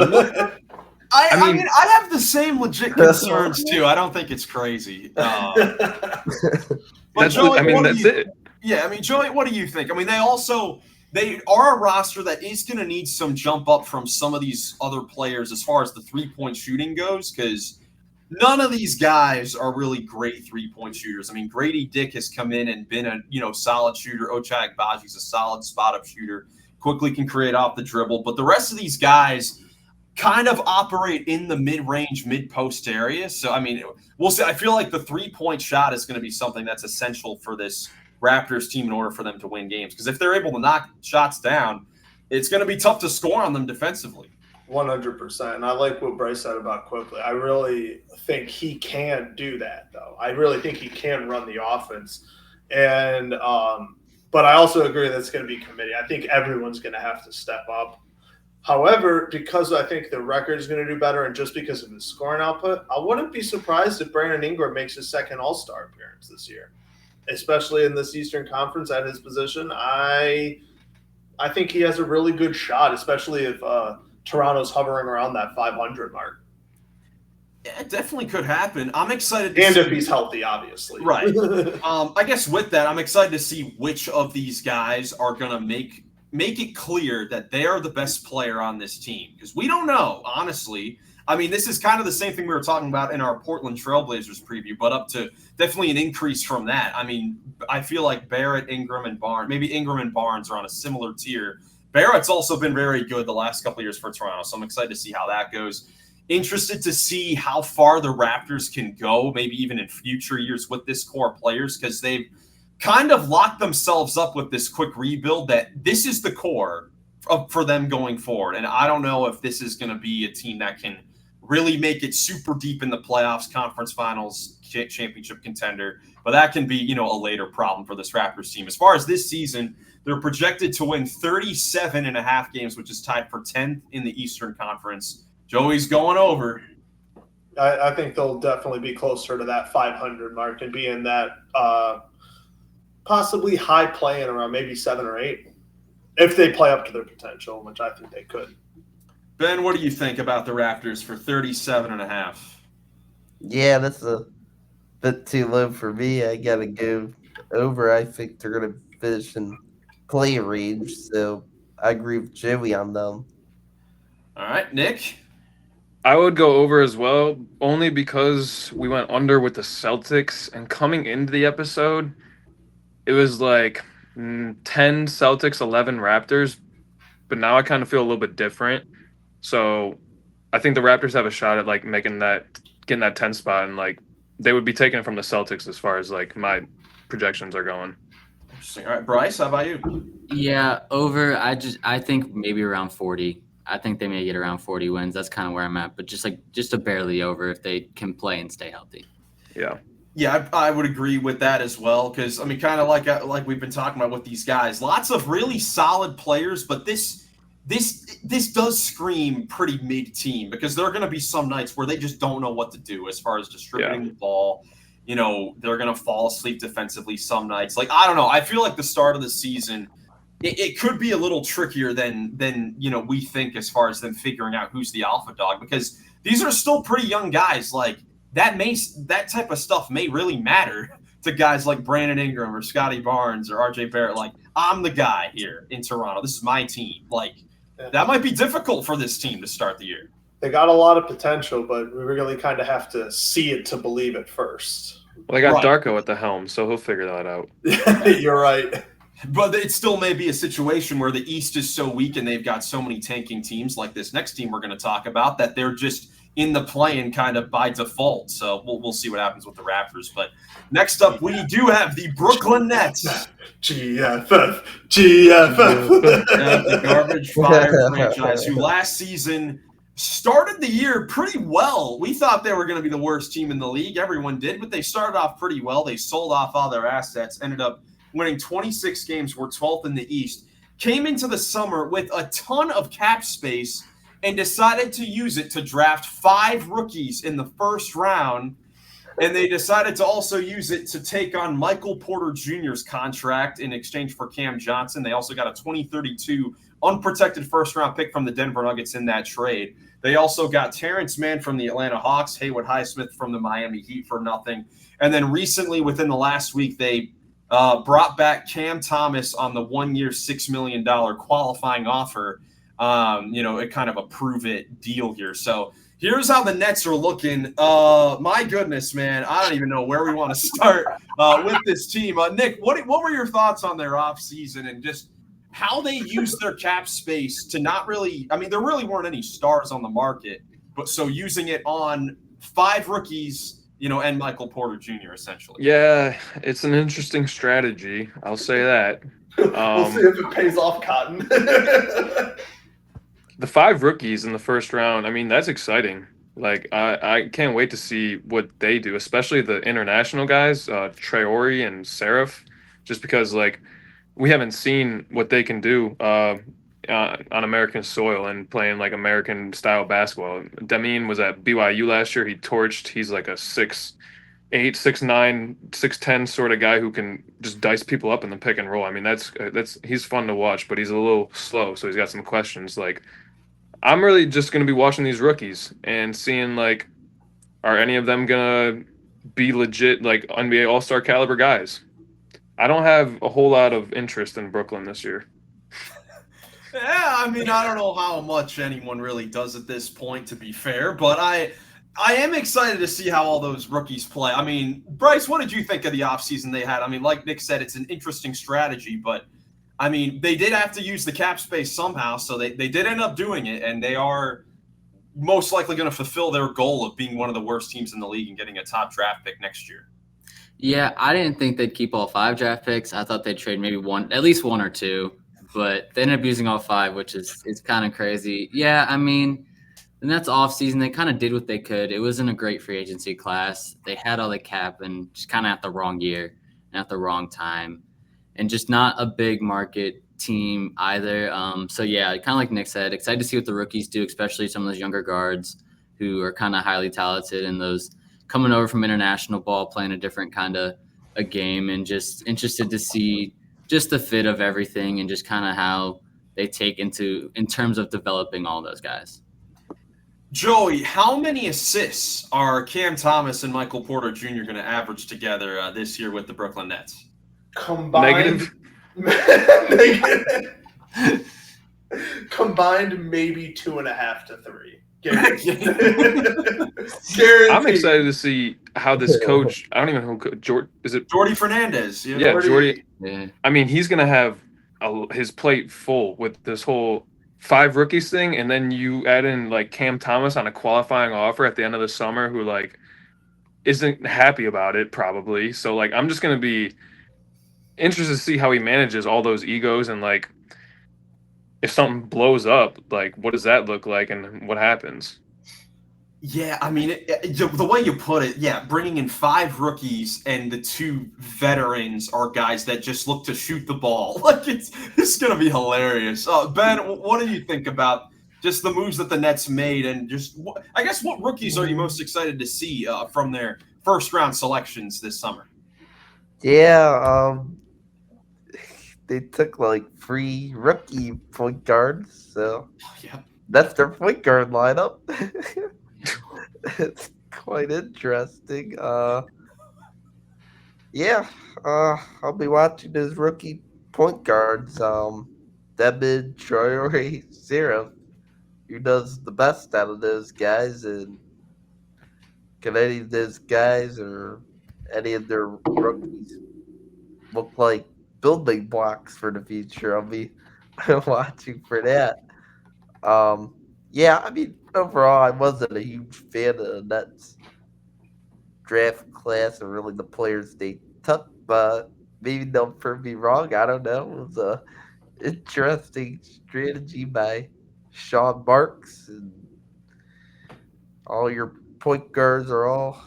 I mean, I have the same legit concerns too. I don't think it's crazy. But Joey, that's it. Yeah, I mean, Joey, what do you think? I mean, they are a roster that is going to need some jump up from some of these other players as far as the three-point shooting goes, because none of these guys are really great three-point shooters. I mean, Grady Dick has come in and been a solid shooter. Ochai Agbaji's a solid spot-up shooter. Quickly can create off the dribble. But the rest of these guys kind of operate in the mid-range, mid-post area. So, I mean, we'll see. I feel like the three-point shot is going to be something that's essential for this Raptors team in order for them to win games. Because if they're able to knock shots down, it's going to be tough to score on them defensively. 100%. And I like what Bryce said about Quickly. I really think he can do that, though. I really think he can run the offense. And but I also agree that it's going to be committee. I think everyone's going to have to step up. However, because I think the record is going to do better, and just because of his scoring output, I wouldn't be surprised if Brandon Ingram makes his second All-Star appearance this year, especially in this Eastern Conference at his position. I think he has a really good shot, especially if Toronto's hovering around that 500 mark. Yeah, it definitely could happen. I'm excited to see if he's healthy, obviously. Right. I guess with that, I'm excited to see which of these guys are going to make it clear that they are the best player on this team, because we don't know, honestly. I mean, this is kind of the same thing we were talking about in our Portland Trailblazers preview, but up to definitely an increase from that. I mean, I feel like Barrett, Ingram, and Barnes, maybe Ingram and Barnes are on a similar tier. Barrett's also been very good the last couple of years for Toronto, so I'm excited to see how that goes. Interested to see how far the Raptors can go, maybe even in future years with this core of players, because they've kind of locked themselves up with this quick rebuild that this is the core for them going forward. And I don't know if this is going to be a team that can really make it super deep in the playoffs, conference finals, championship contender, but that can be, a later problem for this Raptors team. As far as this season, they're projected to win 37.5 games, which is tied for 10th in the Eastern Conference. Joey's going over. I think they'll definitely be closer to that 500 mark and be in that possibly high play-in around maybe 7 or 8 if they play up to their potential, which I think they could. Ben, what do you think about the Raptors for 37.5? Yeah, that's a bit too low for me. I got to go over. I think they're going to finish in play range, so I agree with Joey on them. All right, Nick? I would go over as well, only because we went under with the Celtics, and coming into the episode, it was 10 Celtics, 11 Raptors, but now I kind of feel a little bit different. So I think the Raptors have a shot at making that getting that 10 spot, and like they would be taking it from the Celtics as far as like my projections are going. Interesting. All right, Bryce, how about you? Yeah, over. I think maybe around 40. I think they may get around 40 wins. That's kind of where I'm at, but just a barely over if they can play and stay healthy. Yeah. Yeah, I would agree with that as well, because I mean, kind of like we've been talking about with these guys, lots of really solid players, but this does scream pretty mid-team, because there are going to be some nights where they just don't know what to do as far as distributing the ball. You know, they're going to fall asleep defensively some nights. Like, I don't know. I feel like the start of the season, it could be a little trickier than you know we think as far as them figuring out who's the alpha dog, because these are still pretty young guys. Like that type of stuff may really matter to guys like Brandon Ingram or Scotty Barnes or RJ Barrett. Like, I'm the guy here in Toronto. This is my team. Like, that might be difficult for this team to start the year. They got a lot of potential, but we really kind of have to see it to believe it first. Well, they got Darko at the helm, so he'll figure that out. You're right. But it still may be a situation where the East is so weak and they've got so many tanking teams like this next team we're going to talk about that they're just in the play-in kind of by default. So we'll see what happens with the Raptors. But next up, we do have the Brooklyn Nets. GFF. The garbage fire franchise, who last season started the year pretty well. We thought they were going to be the worst team in the league. Everyone did, but they started off pretty well. They sold off all their assets, ended up winning 26 games, were 12th in the East, came into the summer with a ton of cap space and decided to use it to draft 5 rookies in the first round. And they decided to also use it to take on Michael Porter Jr.'s contract in exchange for Cam Johnson. They also got a 2032 unprotected first-round pick from the Denver Nuggets in that trade. They also got Terrence Mann from the Atlanta Hawks, Haywood Highsmith from the Miami Heat for nothing. And then recently, within the last week, they brought back Cam Thomas on the 1-year, $6 million qualifying offer. You know, it kind of a prove-it deal here. So here's how the Nets are looking. My goodness, man. I don't even know where we want to start with this team. Nick, what were your thoughts on their offseason and just how they used their cap space to not really – I mean, there really weren't any stars on the market, but so using it on 5 rookies, you know, and Michael Porter Jr. essentially. Yeah, it's an interesting strategy. I'll say that. We'll see if it pays off, Cotton. The 5 rookies in the first round, I mean, that's exciting. Like, I can't wait to see what they do, especially the international guys, Traore and Seraph, just because, like, we haven't seen what they can do on American soil and playing, like, American-style basketball. Demeen was at BYU last year. He torched. He's like a 6'8", 6'9", 6'10" sort of guy who can just dice people up in the pick and roll. I mean, he's fun to watch, but he's a little slow, so he's got some questions. Like, I'm really just going to be watching these rookies and seeing, like, are any of them going to be legit, like, NBA All-Star caliber guys? I don't have a whole lot of interest in Brooklyn this year. Yeah, I mean, I don't know how much anyone really does at this point, to be fair, but I am excited to see how all those rookies play. I mean, Bryce, what did you think of the offseason they had? I mean, like Nick said, it's an interesting strategy, but I mean, they did have to use the cap space somehow, so they did end up doing it, and they are most likely going to fulfill their goal of being one of the worst teams in the league and getting a top draft pick next year. Yeah, I didn't think they'd keep all 5 draft picks. I thought they'd trade maybe at least 1 or 2, but they ended up using all 5, which is kind of crazy. Yeah, I mean, the Nets offseason, they kind of did what they could. It wasn't a great free agency class. They had all the cap and just kind of at the wrong year and at the wrong time. And just not a big market team either. So, yeah, kind of like Nick said, excited to see what the rookies do, especially some of those younger guards who are kind of highly talented and those coming over from international ball, playing a different kind of a game, and just interested to see just the fit of everything and just kind of how they take in terms of developing all those guys. Joey, how many assists are Cam Thomas and Michael Porter Jr. going to average together this year with the Brooklyn Nets? Combined, Negative. Combined, maybe 2.5 to 3. Guaranteed. I'm excited to see how this coach. I don't even know who. Is it Jordy Fernandez? Yeah, Jordy. Yeah. I mean, he's gonna have his plate full with this whole 5 rookies thing, and then you add in like Cam Thomas on a qualifying offer at the end of the summer, who like isn't happy about it probably. So like I'm just gonna be interested to see how he manages all those egos, and like if something blows up, like what does that look like and what happens? Yeah, I mean, the way you put it, yeah, bringing in 5 rookies and the 2 veterans are guys that just look to shoot the ball. Like it's going to be hilarious. Ben, what do you think about just the moves that the Nets made, and just I guess what rookies are you most excited to see from their first round selections this summer? Yeah, they took like 3 rookie point guards, so Yeah. that's their point guard lineup. It's quite interesting. Yeah, I'll be watching those rookie point guards. Devin, Troy, Zero, who does the best out of those guys, and can any of those guys or any of their rookies look like building blocks for the future? I'll be watching for that. Yeah, I mean, overall, I wasn't a huge fan of the Nets draft class or really the players they took, but maybe they'll prove me wrong. I don't know. It was a interesting strategy by Sean Marks, and all your point guards are all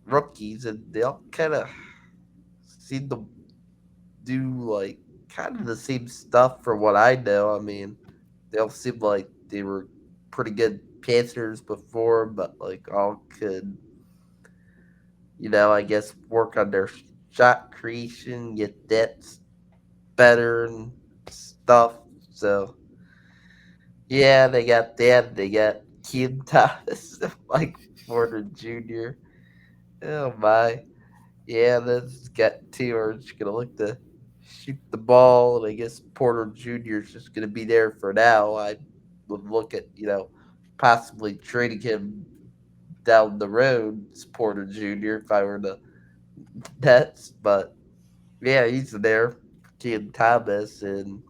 rookies, and they all kind of seem to do like kind of the same stuff for what I know. I mean, they all seem like they were pretty good passers before, but like all could, I guess work on their shot creation, get that better and stuff. So yeah, they got that. They got Keaton Thomas, Mike Porter Jr. Oh my. Yeah, that's got 2 are just gonna look to shoot the ball, and I guess Porter Jr. is just gonna be there for now. I would look at, possibly trading him down the road, as Porter Jr. if I were the Nets, but yeah, he's there. Keaton Thomas, and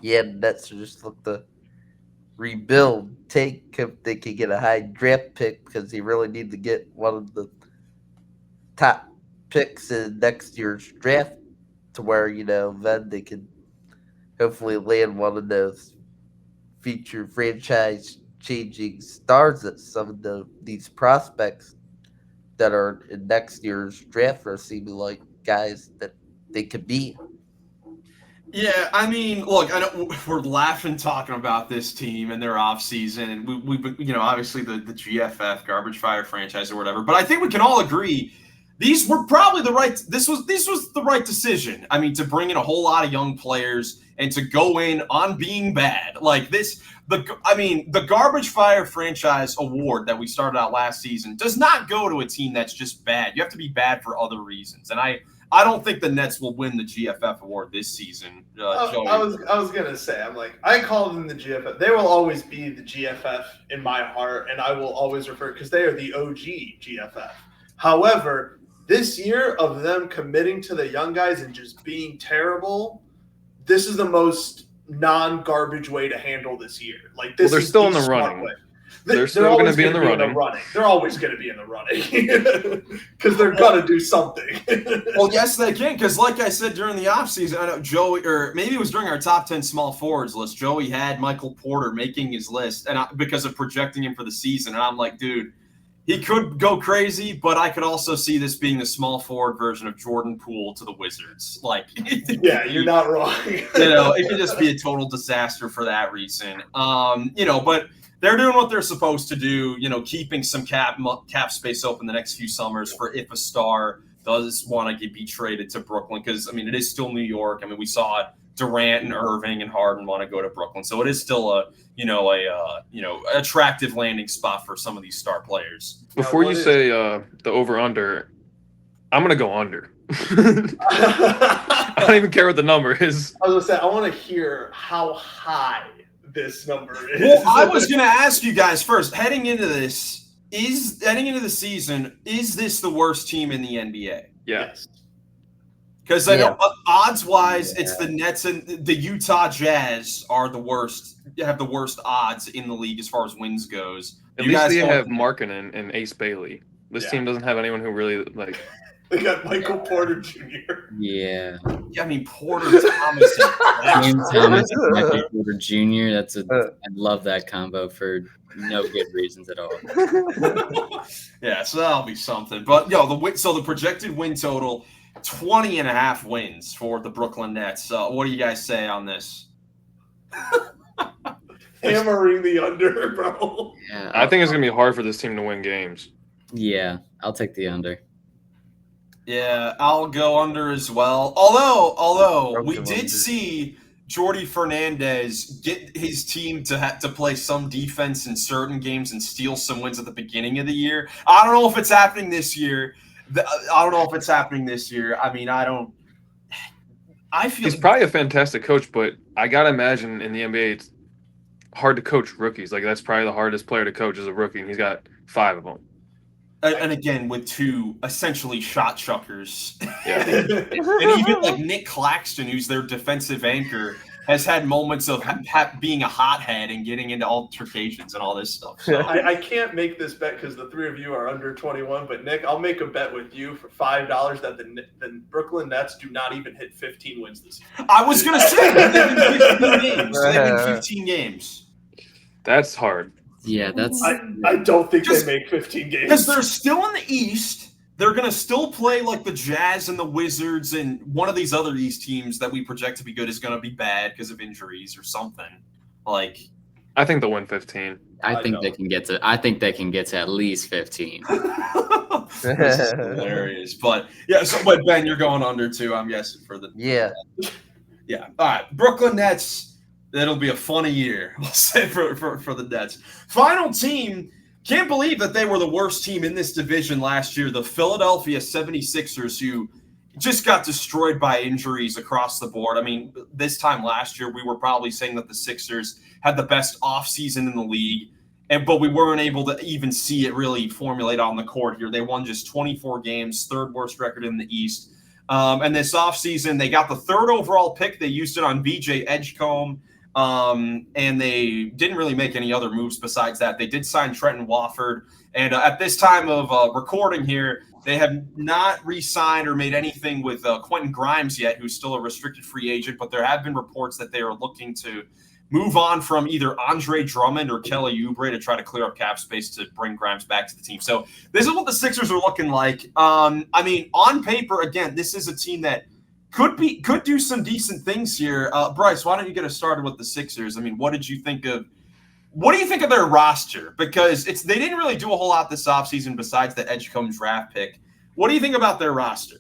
yeah, the Nets just look to rebuild, take if they can get a high draft pick, because they really need to get one of the top picks in next year's draft, to where, then they can hopefully land one of those future franchise changing stars that some of these prospects that are in next year's draft are seeming like guys that they could be. Yeah, I mean, look, I know we're laughing talking about this team and their offseason, and we've been, obviously the GFF, garbage fire franchise or whatever, but I think we can all agree these were probably this was the right decision. I mean, to bring in a whole lot of young players and to go in on being bad. Like the garbage fire franchise award that we started out last season does not go to a team that's just bad. You have to be bad for other reasons. And I don't think the Nets will win the GFF award this season. I was gonna say, I call them the GFF. They will always be the GFF in my heart, and I will always refer, because they are the OG GFF. However, this year of them committing to the young guys and just being terrible, this is the most non-garbage way to handle this year. Like this, they're still in the running. They're still going to be in the running. They're always going to be in the running because they're going to do something. Well, yes, they can. Because like I said during the offseason, I know Joey, or maybe it was during our top 10 small forwards list, Joey had Michael Porter making his list, and because of projecting him for the season. And I'm like, dude, he could go crazy, but I could also see this being the small forward version of Jordan Poole to the Wizards. Like, yeah, you're not wrong. It could just be a total disaster for that reason. But they're doing what they're supposed to do, keeping some cap space open the next few summers for if a star does want to be traded to Brooklyn. Because, it is still New York. We saw Durant and Irving and Harden want to go to Brooklyn. So it is still a attractive landing spot for some of these star players. Before you say the over-under, I'm going to go under. I don't even care what the number is. I was going to say, I want to hear how high this number is. Well, I was going to ask you guys first, heading into the season, is this the worst team in the NBA? Yes. Because I know odds-wise, it's the Nets and the Utah Jazz are the worst. Have the worst odds in the league as far as wins goes. At least they have Markkanen and Ace Bailey. This team doesn't have anyone who really like. They got Michael Porter Jr. Yeah. I mean Porter Thomas. James Thomas and Michael Porter Jr. I love that combo for no good reasons at all. Yeah, so that'll be something. But the projected win total, 20.5 wins for the Brooklyn Nets. What do you guys say on this? Hammering the under, bro. Yeah, I think it's gonna be hard for this team to win games. Yeah, I'll take the under. Yeah, I'll go under as well. Although we did see Jordi Fernandez get his team to play some defense in certain games and steal some wins at the beginning of the year. I don't know if it's happening this year. I mean, I feel he's probably a fantastic coach, but I gotta imagine in the NBA it's hard to coach rookies. Like that's probably the hardest player to coach as a rookie, and he's got 5 of them. And again, with 2 essentially shot chuckers. Yeah. And even like Nick Claxton, who's their defensive anchor, has had moments of being a hothead and getting into altercations and all this stuff. So. I can't make this bet because the 3 of you are under 21, but Nick, I'll make a bet with you for $5 that the Brooklyn Nets do not even hit 15 wins this year. I was going to say, they've been 15 games. They've been 15 games. That's hard. Yeah, that's. I don't think they make 15 games because they're still in the East. They're going to still play like the Jazz and the Wizards, and one of these other East teams that we project to be good is going to be bad because of injuries or something. Like, I think they'll win 15. I think they can get to at least 15. This is hilarious, but Ben, you're going under too. I'm guessing for the yeah. All right, Brooklyn Nets. It'll be a funny year, we'll say, for the Nets. Final team, can't believe that they were the worst team in this division last year, the Philadelphia 76ers, who just got destroyed by injuries across the board. I mean, this time last year, we were probably saying that the Sixers had the best offseason in the league, but we weren't able to even see it really formulate on the court here. They won just 24 games, 3rd worst record in the East. And this offseason, they got the 3rd overall pick. They used it on BJ Edgecombe. And they didn't really make any other moves besides that. They did sign Trenton Wofford. And at this time of recording here, they have not re-signed or made anything with Quentin Grimes yet, who's still a restricted free agent. But there have been reports that they are looking to move on from either Andre Drummond or Kelly Oubre to try to clear up cap space to bring Grimes back to the team. So this is what the Sixers are looking like. I mean, on paper, again, this is a team that could do some decent things here. Bryce, why don't you get us started with the Sixers? I mean, what do you think of their roster? Because they didn't really do a whole lot this offseason besides the Edgecombe draft pick. What do you think about their roster?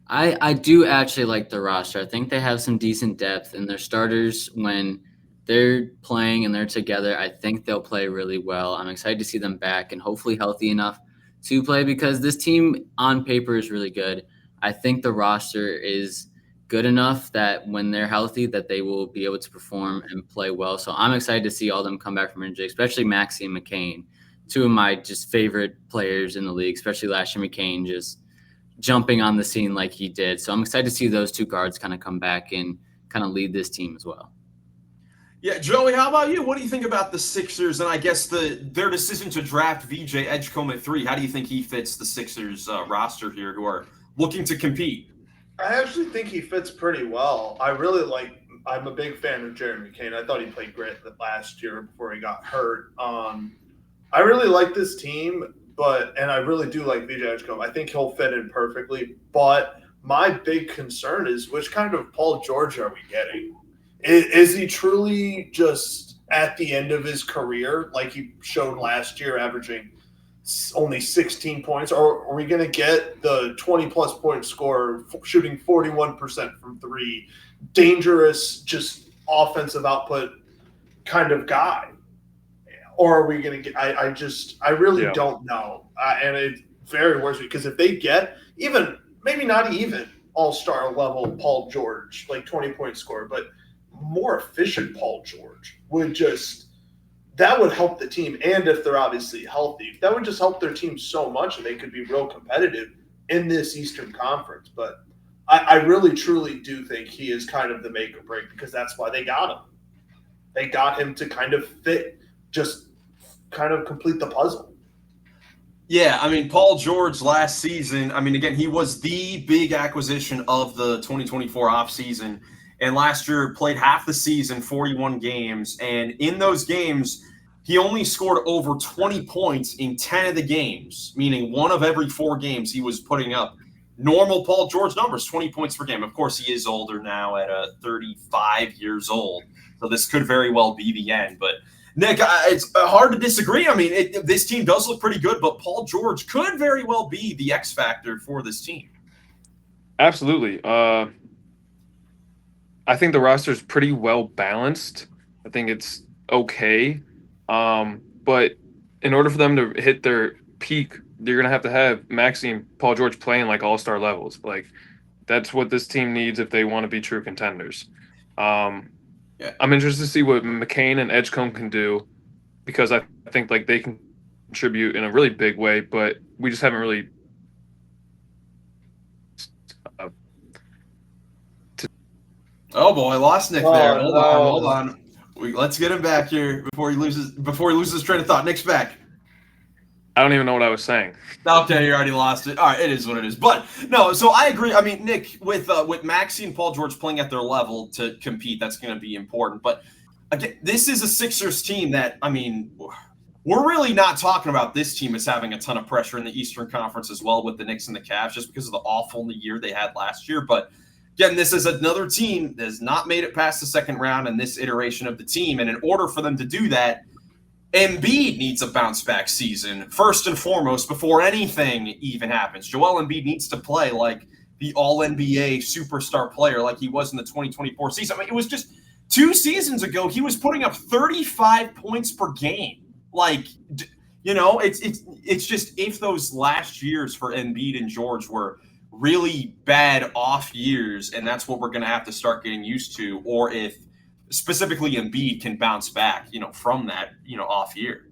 I do actually like the roster. I think they have some decent depth, and their starters, when they're playing and they're together, I think they'll play really well. I'm excited to see them back and hopefully healthy enough to play because this team on paper is really good. I think the roster is good enough that when they're healthy that they will be able to perform and play well. So I'm excited to see all of them come back from injury, especially Maxey and McCain, 2 of my just favorite players in the league, especially last year McCain just jumping on the scene like he did. So I'm excited to see those 2 guards kind of come back and kind of lead this team as well. Yeah, Joey, how about you? What do you think about the Sixers and I guess their decision to draft VJ Edgecombe at 3? How do you think he fits the Sixers roster here who are looking to compete? I actually think he fits pretty well. I'm a big fan of Jeremy McCain. I thought he played great last year before he got hurt. I really like this team, and I really do like VJ Edgecombe. I think he'll fit in perfectly, but my big concern is which kind of Paul George are we getting? Is he truly just at the end of his career like he showed last year, averaging only 16 points, or are we going to get the 20-plus point scorer shooting 41% from 3, dangerous, just offensive output kind of guy? Or are we going to get – I really don't know. And it very worries me because if they get even – maybe not even all-star level Paul George, like 20-point scorer, but more efficient Paul George would just – that would help the team. And if they're obviously healthy, that would just help their team so much and they could be real competitive in this Eastern Conference. But I really truly do think he is kind of the make or break, because that's why they got him. They got him to kind of fit, just kind of complete the puzzle. Yeah, I mean, Paul George last season, I mean, again, he was the big acquisition of the 2024 offseason. And last year played half the season, 41 games. And in those games, he only scored over 20 points in 10 of the games, meaning one of every 4 games he was putting up normal Paul George numbers, 20 points per game. Of course, he is older now at 35 years old. So this could very well be the end. But Nick, it's hard to disagree. I mean, this team does look pretty good, but Paul George could very well be the X factor for this team. Absolutely. I think the roster is pretty well balanced. I think it's okay. But in order for them to hit their peak, you're going to have Maxey and Paul George playing like all-star levels. Like, that's what this team needs if they want to be true contenders. Yeah. I'm interested to see what McCain and Edgecombe can do, because I think like they can contribute in a really big way, but we just haven't really Oh boy, lost Nick there. Hold no. on, hold on. Let's get him back here before he loses train of thought. Nick's back. I don't even know what I was saying. Okay, you already lost it. All right, it is what it is. But no, so I agree. I mean, Nick, with Maxey and Paul George playing at their level to compete, that's going to be important. But again, this is a Sixers team that, I mean, we're really not talking about this team as having a ton of pressure in the Eastern Conference as well with the Knicks and the Cavs, just because of the awful year they had last year. But again, this is another team that has not made it past the second round in this iteration of the team. And in order for them to do that, Embiid needs a bounce-back season, first and foremost, before anything even happens. Joel Embiid needs to play like the All-NBA superstar player like he was in the 2024 season. I mean, it was just 2 seasons ago, he was putting up 35 points per game. Like, you know, it's just if those last years for Embiid and George were really bad off years, and that's what we're going to have to start getting used to, or if specifically Embiid can bounce back, you know, from that, you know, off year.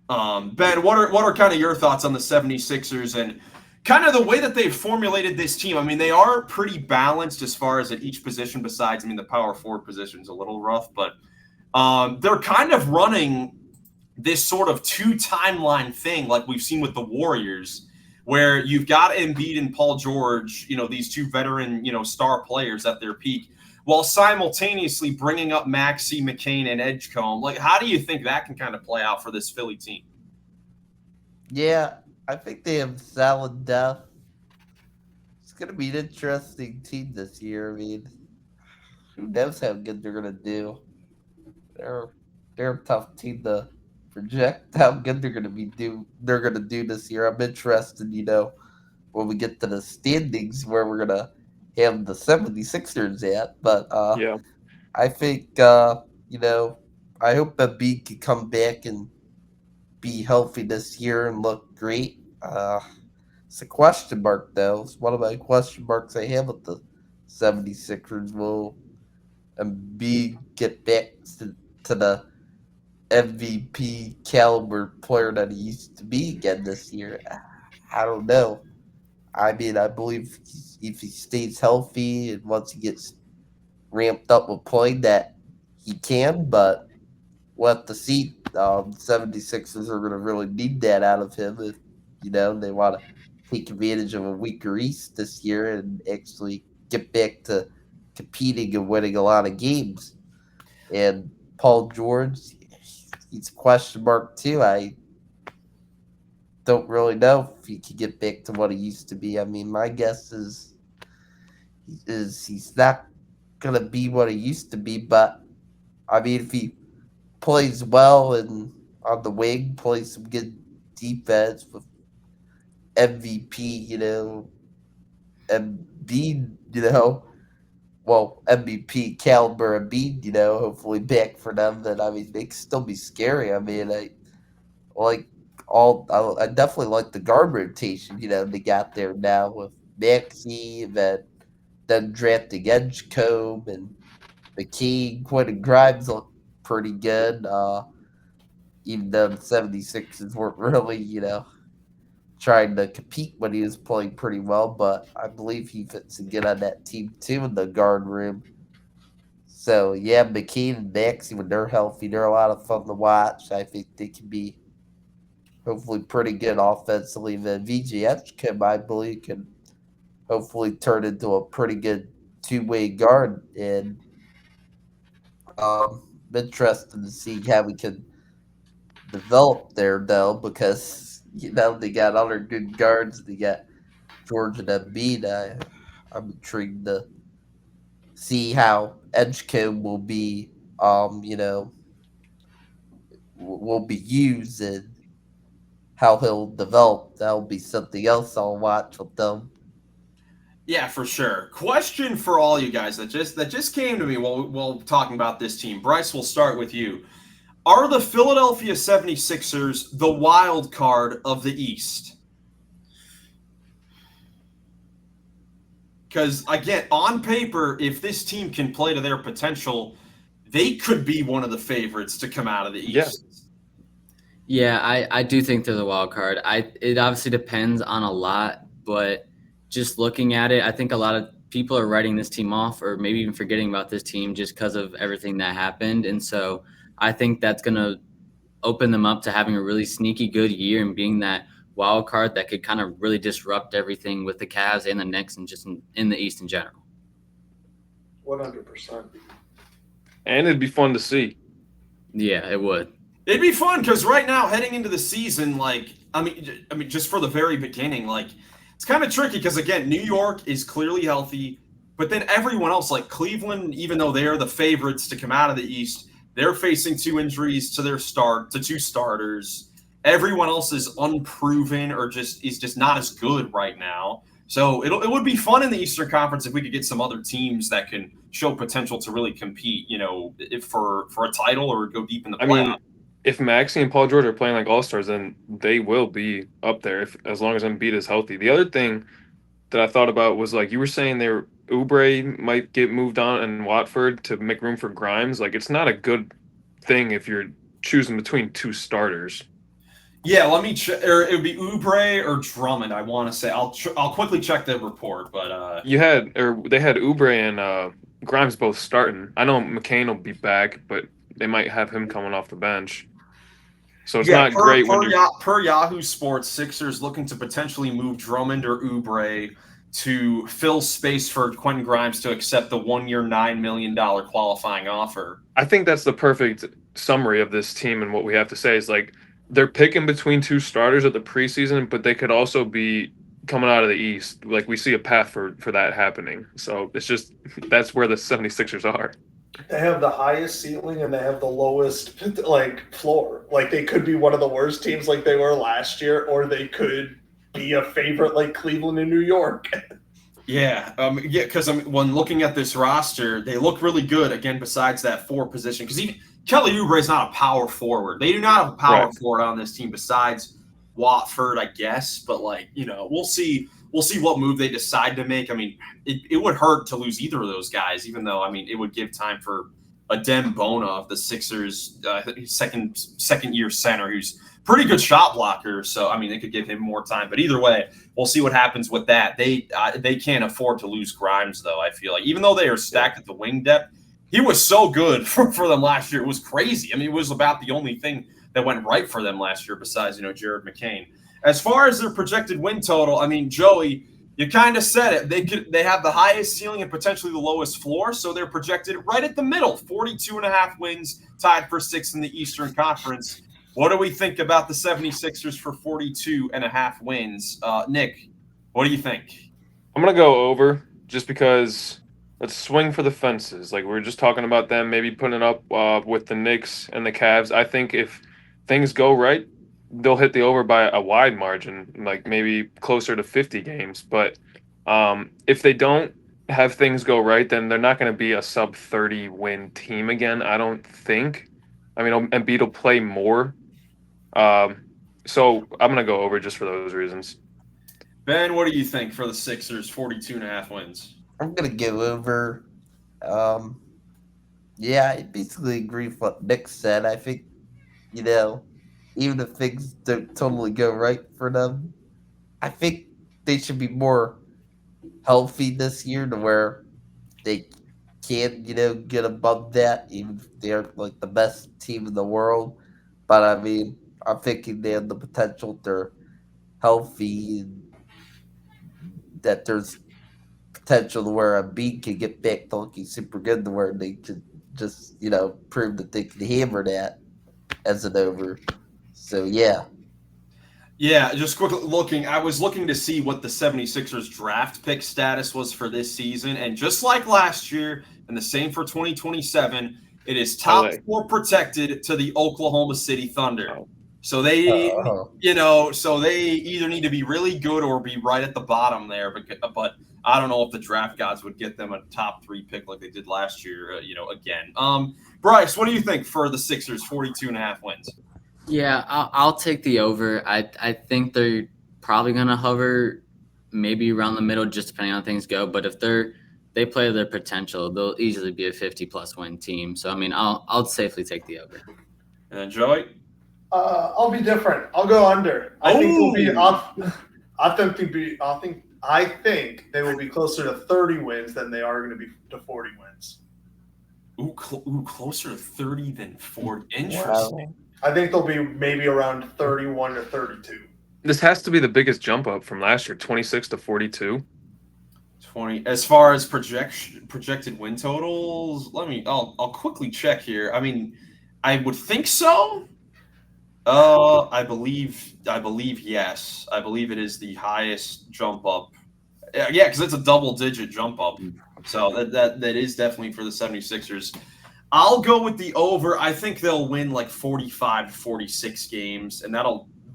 Ben, what are kind of your thoughts on the 76ers and kind of the way that they've formulated this team? I mean, they are pretty balanced as far as at each position, besides, I mean, the power forward position is a little rough, but they're kind of running this sort of 2-timeline thing like we've seen with the Warriors, where you've got Embiid and Paul George, you know, these 2 veteran, you know, star players at their peak, while simultaneously bringing up Maxey, McCain, and Edgecombe. Like, how do you think that can kind of play out for this Philly team? Yeah, I think they have solid depth. It's going to be an interesting team this year. I mean, who knows how good they're going to do. They're a tough team to project how good they're going to do this year. I'm interested, you know, when we get to the standings where we're going to have the 76ers at. But Yeah. I think, you know, I hope Embiid can come back and be healthy this year and look great. It's a question mark, though. It's one of my question marks I have with the 76ers. Will Embiid get back to the MVP caliber player that he used to be again this year? I don't know. I mean, I believe if he stays healthy and once he gets ramped up with playing, that he can, but we'll have to see. 76ers are going to really need that out of him if, you know, they want to take advantage of a weaker East this year and actually get back to competing and winning a lot of games. And Paul George, he's a question mark too. I don't really know if he can get back to what he used to be. I mean, my guess is he's not gonna be what he used to be. But I mean, if he plays well and on the wing, plays some good defense with MVP, you know, Embiid, you know, well, MVP caliber Embiid, you know, hopefully back for them, then I mean, they can still be scary. I mean, I definitely like the guard rotation, you know, they got there now with Maxey, then drafting Edgecombe and McKee, Quentin Grimes look pretty good. Even though the 76ers weren't really, you know, trying to compete when he was playing pretty well, but I believe he fits to get on that team too in the guard room. So yeah, McKean and Maxey, when they're healthy, they're a lot of fun to watch. I think they can be hopefully pretty good offensively. Then VGH I believe, can hopefully turn into a pretty good two-way guard. And I'm interested to see how we can develop there though, because they got other good guards. They got George and Embiid. I'm intrigued to see how Edgecombe will be will be used and how he'll develop. That'll be something else I'll watch with them. Yeah, for sure. Question for all you guys that just came to me while talking about this team. Bryce, we'll start with you. Are the Philadelphia 76ers the wild card of the East? Because, again, on paper, if this team can play to their potential, they could be one of the favorites to come out of the East. Yeah, I do think they're the wild card. It obviously depends on a lot, but just looking at it, I think a lot of people are writing this team off or maybe even forgetting about this team just because of everything that happened. And so I think that's going to open them up to having a really sneaky good year and being that wild card that could kind of really disrupt everything with the Cavs and the Knicks and just in the East in general. 100%. And it'd be fun to see. Yeah, it would. It'd be fun because right now, heading into the season, I mean, just for the very beginning, it's kind of tricky because, again, New York is clearly healthy, but then everyone else, like Cleveland, even though they're the favorites to come out of the East, they're facing 2 injuries to to 2 starters. Everyone else is unproven or is just not as good right now. So it would be fun in the Eastern Conference if we could get some other teams that can show potential to really compete, if for a title or go deep in the playoffs. I mean, if Maxey and Paul George are playing like all-stars, then they will be up there as long as Embiid is healthy. The other thing that I thought about was, like, you were saying Oubre might get moved on and Watford to make room for Grimes. Like, it's not a good thing if you're choosing between 2 starters. Yeah, let me check. It would be Oubre or Drummond, I want to say. I'll quickly check the report, but they had Oubre and Grimes both starting. I know McCain will be back, but they might have him coming off the bench. So it's not great per Yahoo Sports, Sixers looking to potentially move Drummond or Oubre to fill space for Quentin Grimes to accept the 1-year, $9 million qualifying offer. I think that's the perfect summary of this team, and what we have to say is, like, they're picking between 2 starters at the preseason, but they could also be coming out of the East. Like, we see a path for that happening. So it's just that's where the 76ers are. They have the highest ceiling and they have the lowest floor. Like, they could be one of the worst teams like they were last year, or they could be a favorite like Cleveland and New York. Yeah, because when looking at this roster, they look really good. Again, besides that 4 position, because even Kelly Oubre is not a power forward. They do not have a power forward on this team besides Watford, I guess. But we'll see. We'll see what move they decide to make. I mean, it would hurt to lose either of those guys, even though, it would give time for Adem Bona of the Sixers, second year center, who's pretty good shot blocker. So, they could give him more time. But either way, we'll see what happens with that. They can't afford to lose Grimes, though, I feel like. Even though they are stacked at the wing depth, he was so good for them last year. It was crazy. It was about the only thing that went right for them last year besides, Jared McCain. As far as their projected win total, Joey, you kind of said it. They have the highest ceiling and potentially the lowest floor, so they're projected right at the middle, 42.5 wins, tied for 6th in the Eastern Conference. What do we think about the 76ers for 42.5 wins? Nick, what do you think? I'm going to go over just because let's swing for the fences. Like, we were just talking about them maybe putting it up with the Knicks and the Cavs. I think if things go right, they'll hit the over by a wide margin, like maybe closer to 50 games. But if they don't have things go right, then they're not going to be a sub 30 win team again, I don't think. Embiid will play more. So I'm going to go over just for those reasons. Ben, what do you think for the Sixers, 42.5 wins? I'm going to go over. Yeah, I basically agree with what Nick said. I think, even if things don't totally go right for them, I think they should be more healthy this year to where they can, get above that, even if they're like the best team in the world. But I mean, I'm thinking they have the potential. They're healthy, and that there's potential to where a beat can get back to looking super good, to where they could just, prove that they can hammer that as an over. So yeah. Yeah, just quickly looking, I was looking to see what the 76ers draft pick status was for this season. And just like last year, and the same for 2027, it is top 4 protected to the Oklahoma City Thunder. So they, so they either need to be really good or be right at the bottom there. But I don't know if the draft gods would get them a top 3 pick like they did last year, again. Bryce, what do you think for the Sixers, 42.5 wins? Yeah, I'll take the over. I think they're probably going to hover maybe around the middle, just depending on how things go. But if they play their potential, they'll easily be a 50-plus win team. So, I mean, I'll safely take the over. And then Joey? I'll be different. I'll go under. I think they'll be up. I think they will be closer to 30 wins than they are going to be to 40 wins. Ooh, closer to 30 than 40. Interesting. Wow. I think they'll be maybe around 31 or 32. This has to be the biggest jump up from last year, 26 to 42. 20. As far as projected win totals, I'll quickly check here. I mean, I would think so. I believe yes. I believe it is the highest jump up. Yeah, because it's a double-digit jump up. So that is definitely for the 76ers. I'll go with the over. I think they'll win like 45 to 46 games, and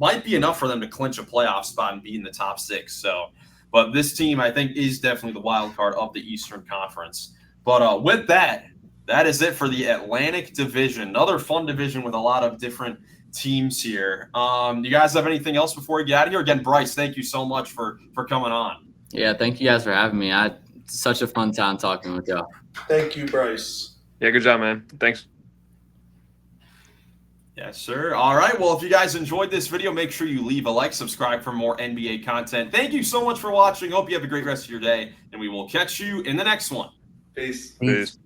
might be enough for them to clinch a playoff spot and be in the top 6. So, but this team, I think, is definitely the wild card of the Eastern Conference. But with that is it for the Atlantic Division. Another fun division with a lot of different teams here. Do you guys have anything else before we get out of here? Again, Bryce, thank you so much for coming on. Yeah, thank you guys for having me. I had such a fun time talking with y'all. Thank you, Bryce. Yeah, good job, man. Thanks. Yes, sir. All right. Well, if you guys enjoyed this video, make sure you leave a like, subscribe for more NBA content. Thank you so much for watching. Hope you have a great rest of your day, and we will catch you in the next one. Peace. Peace.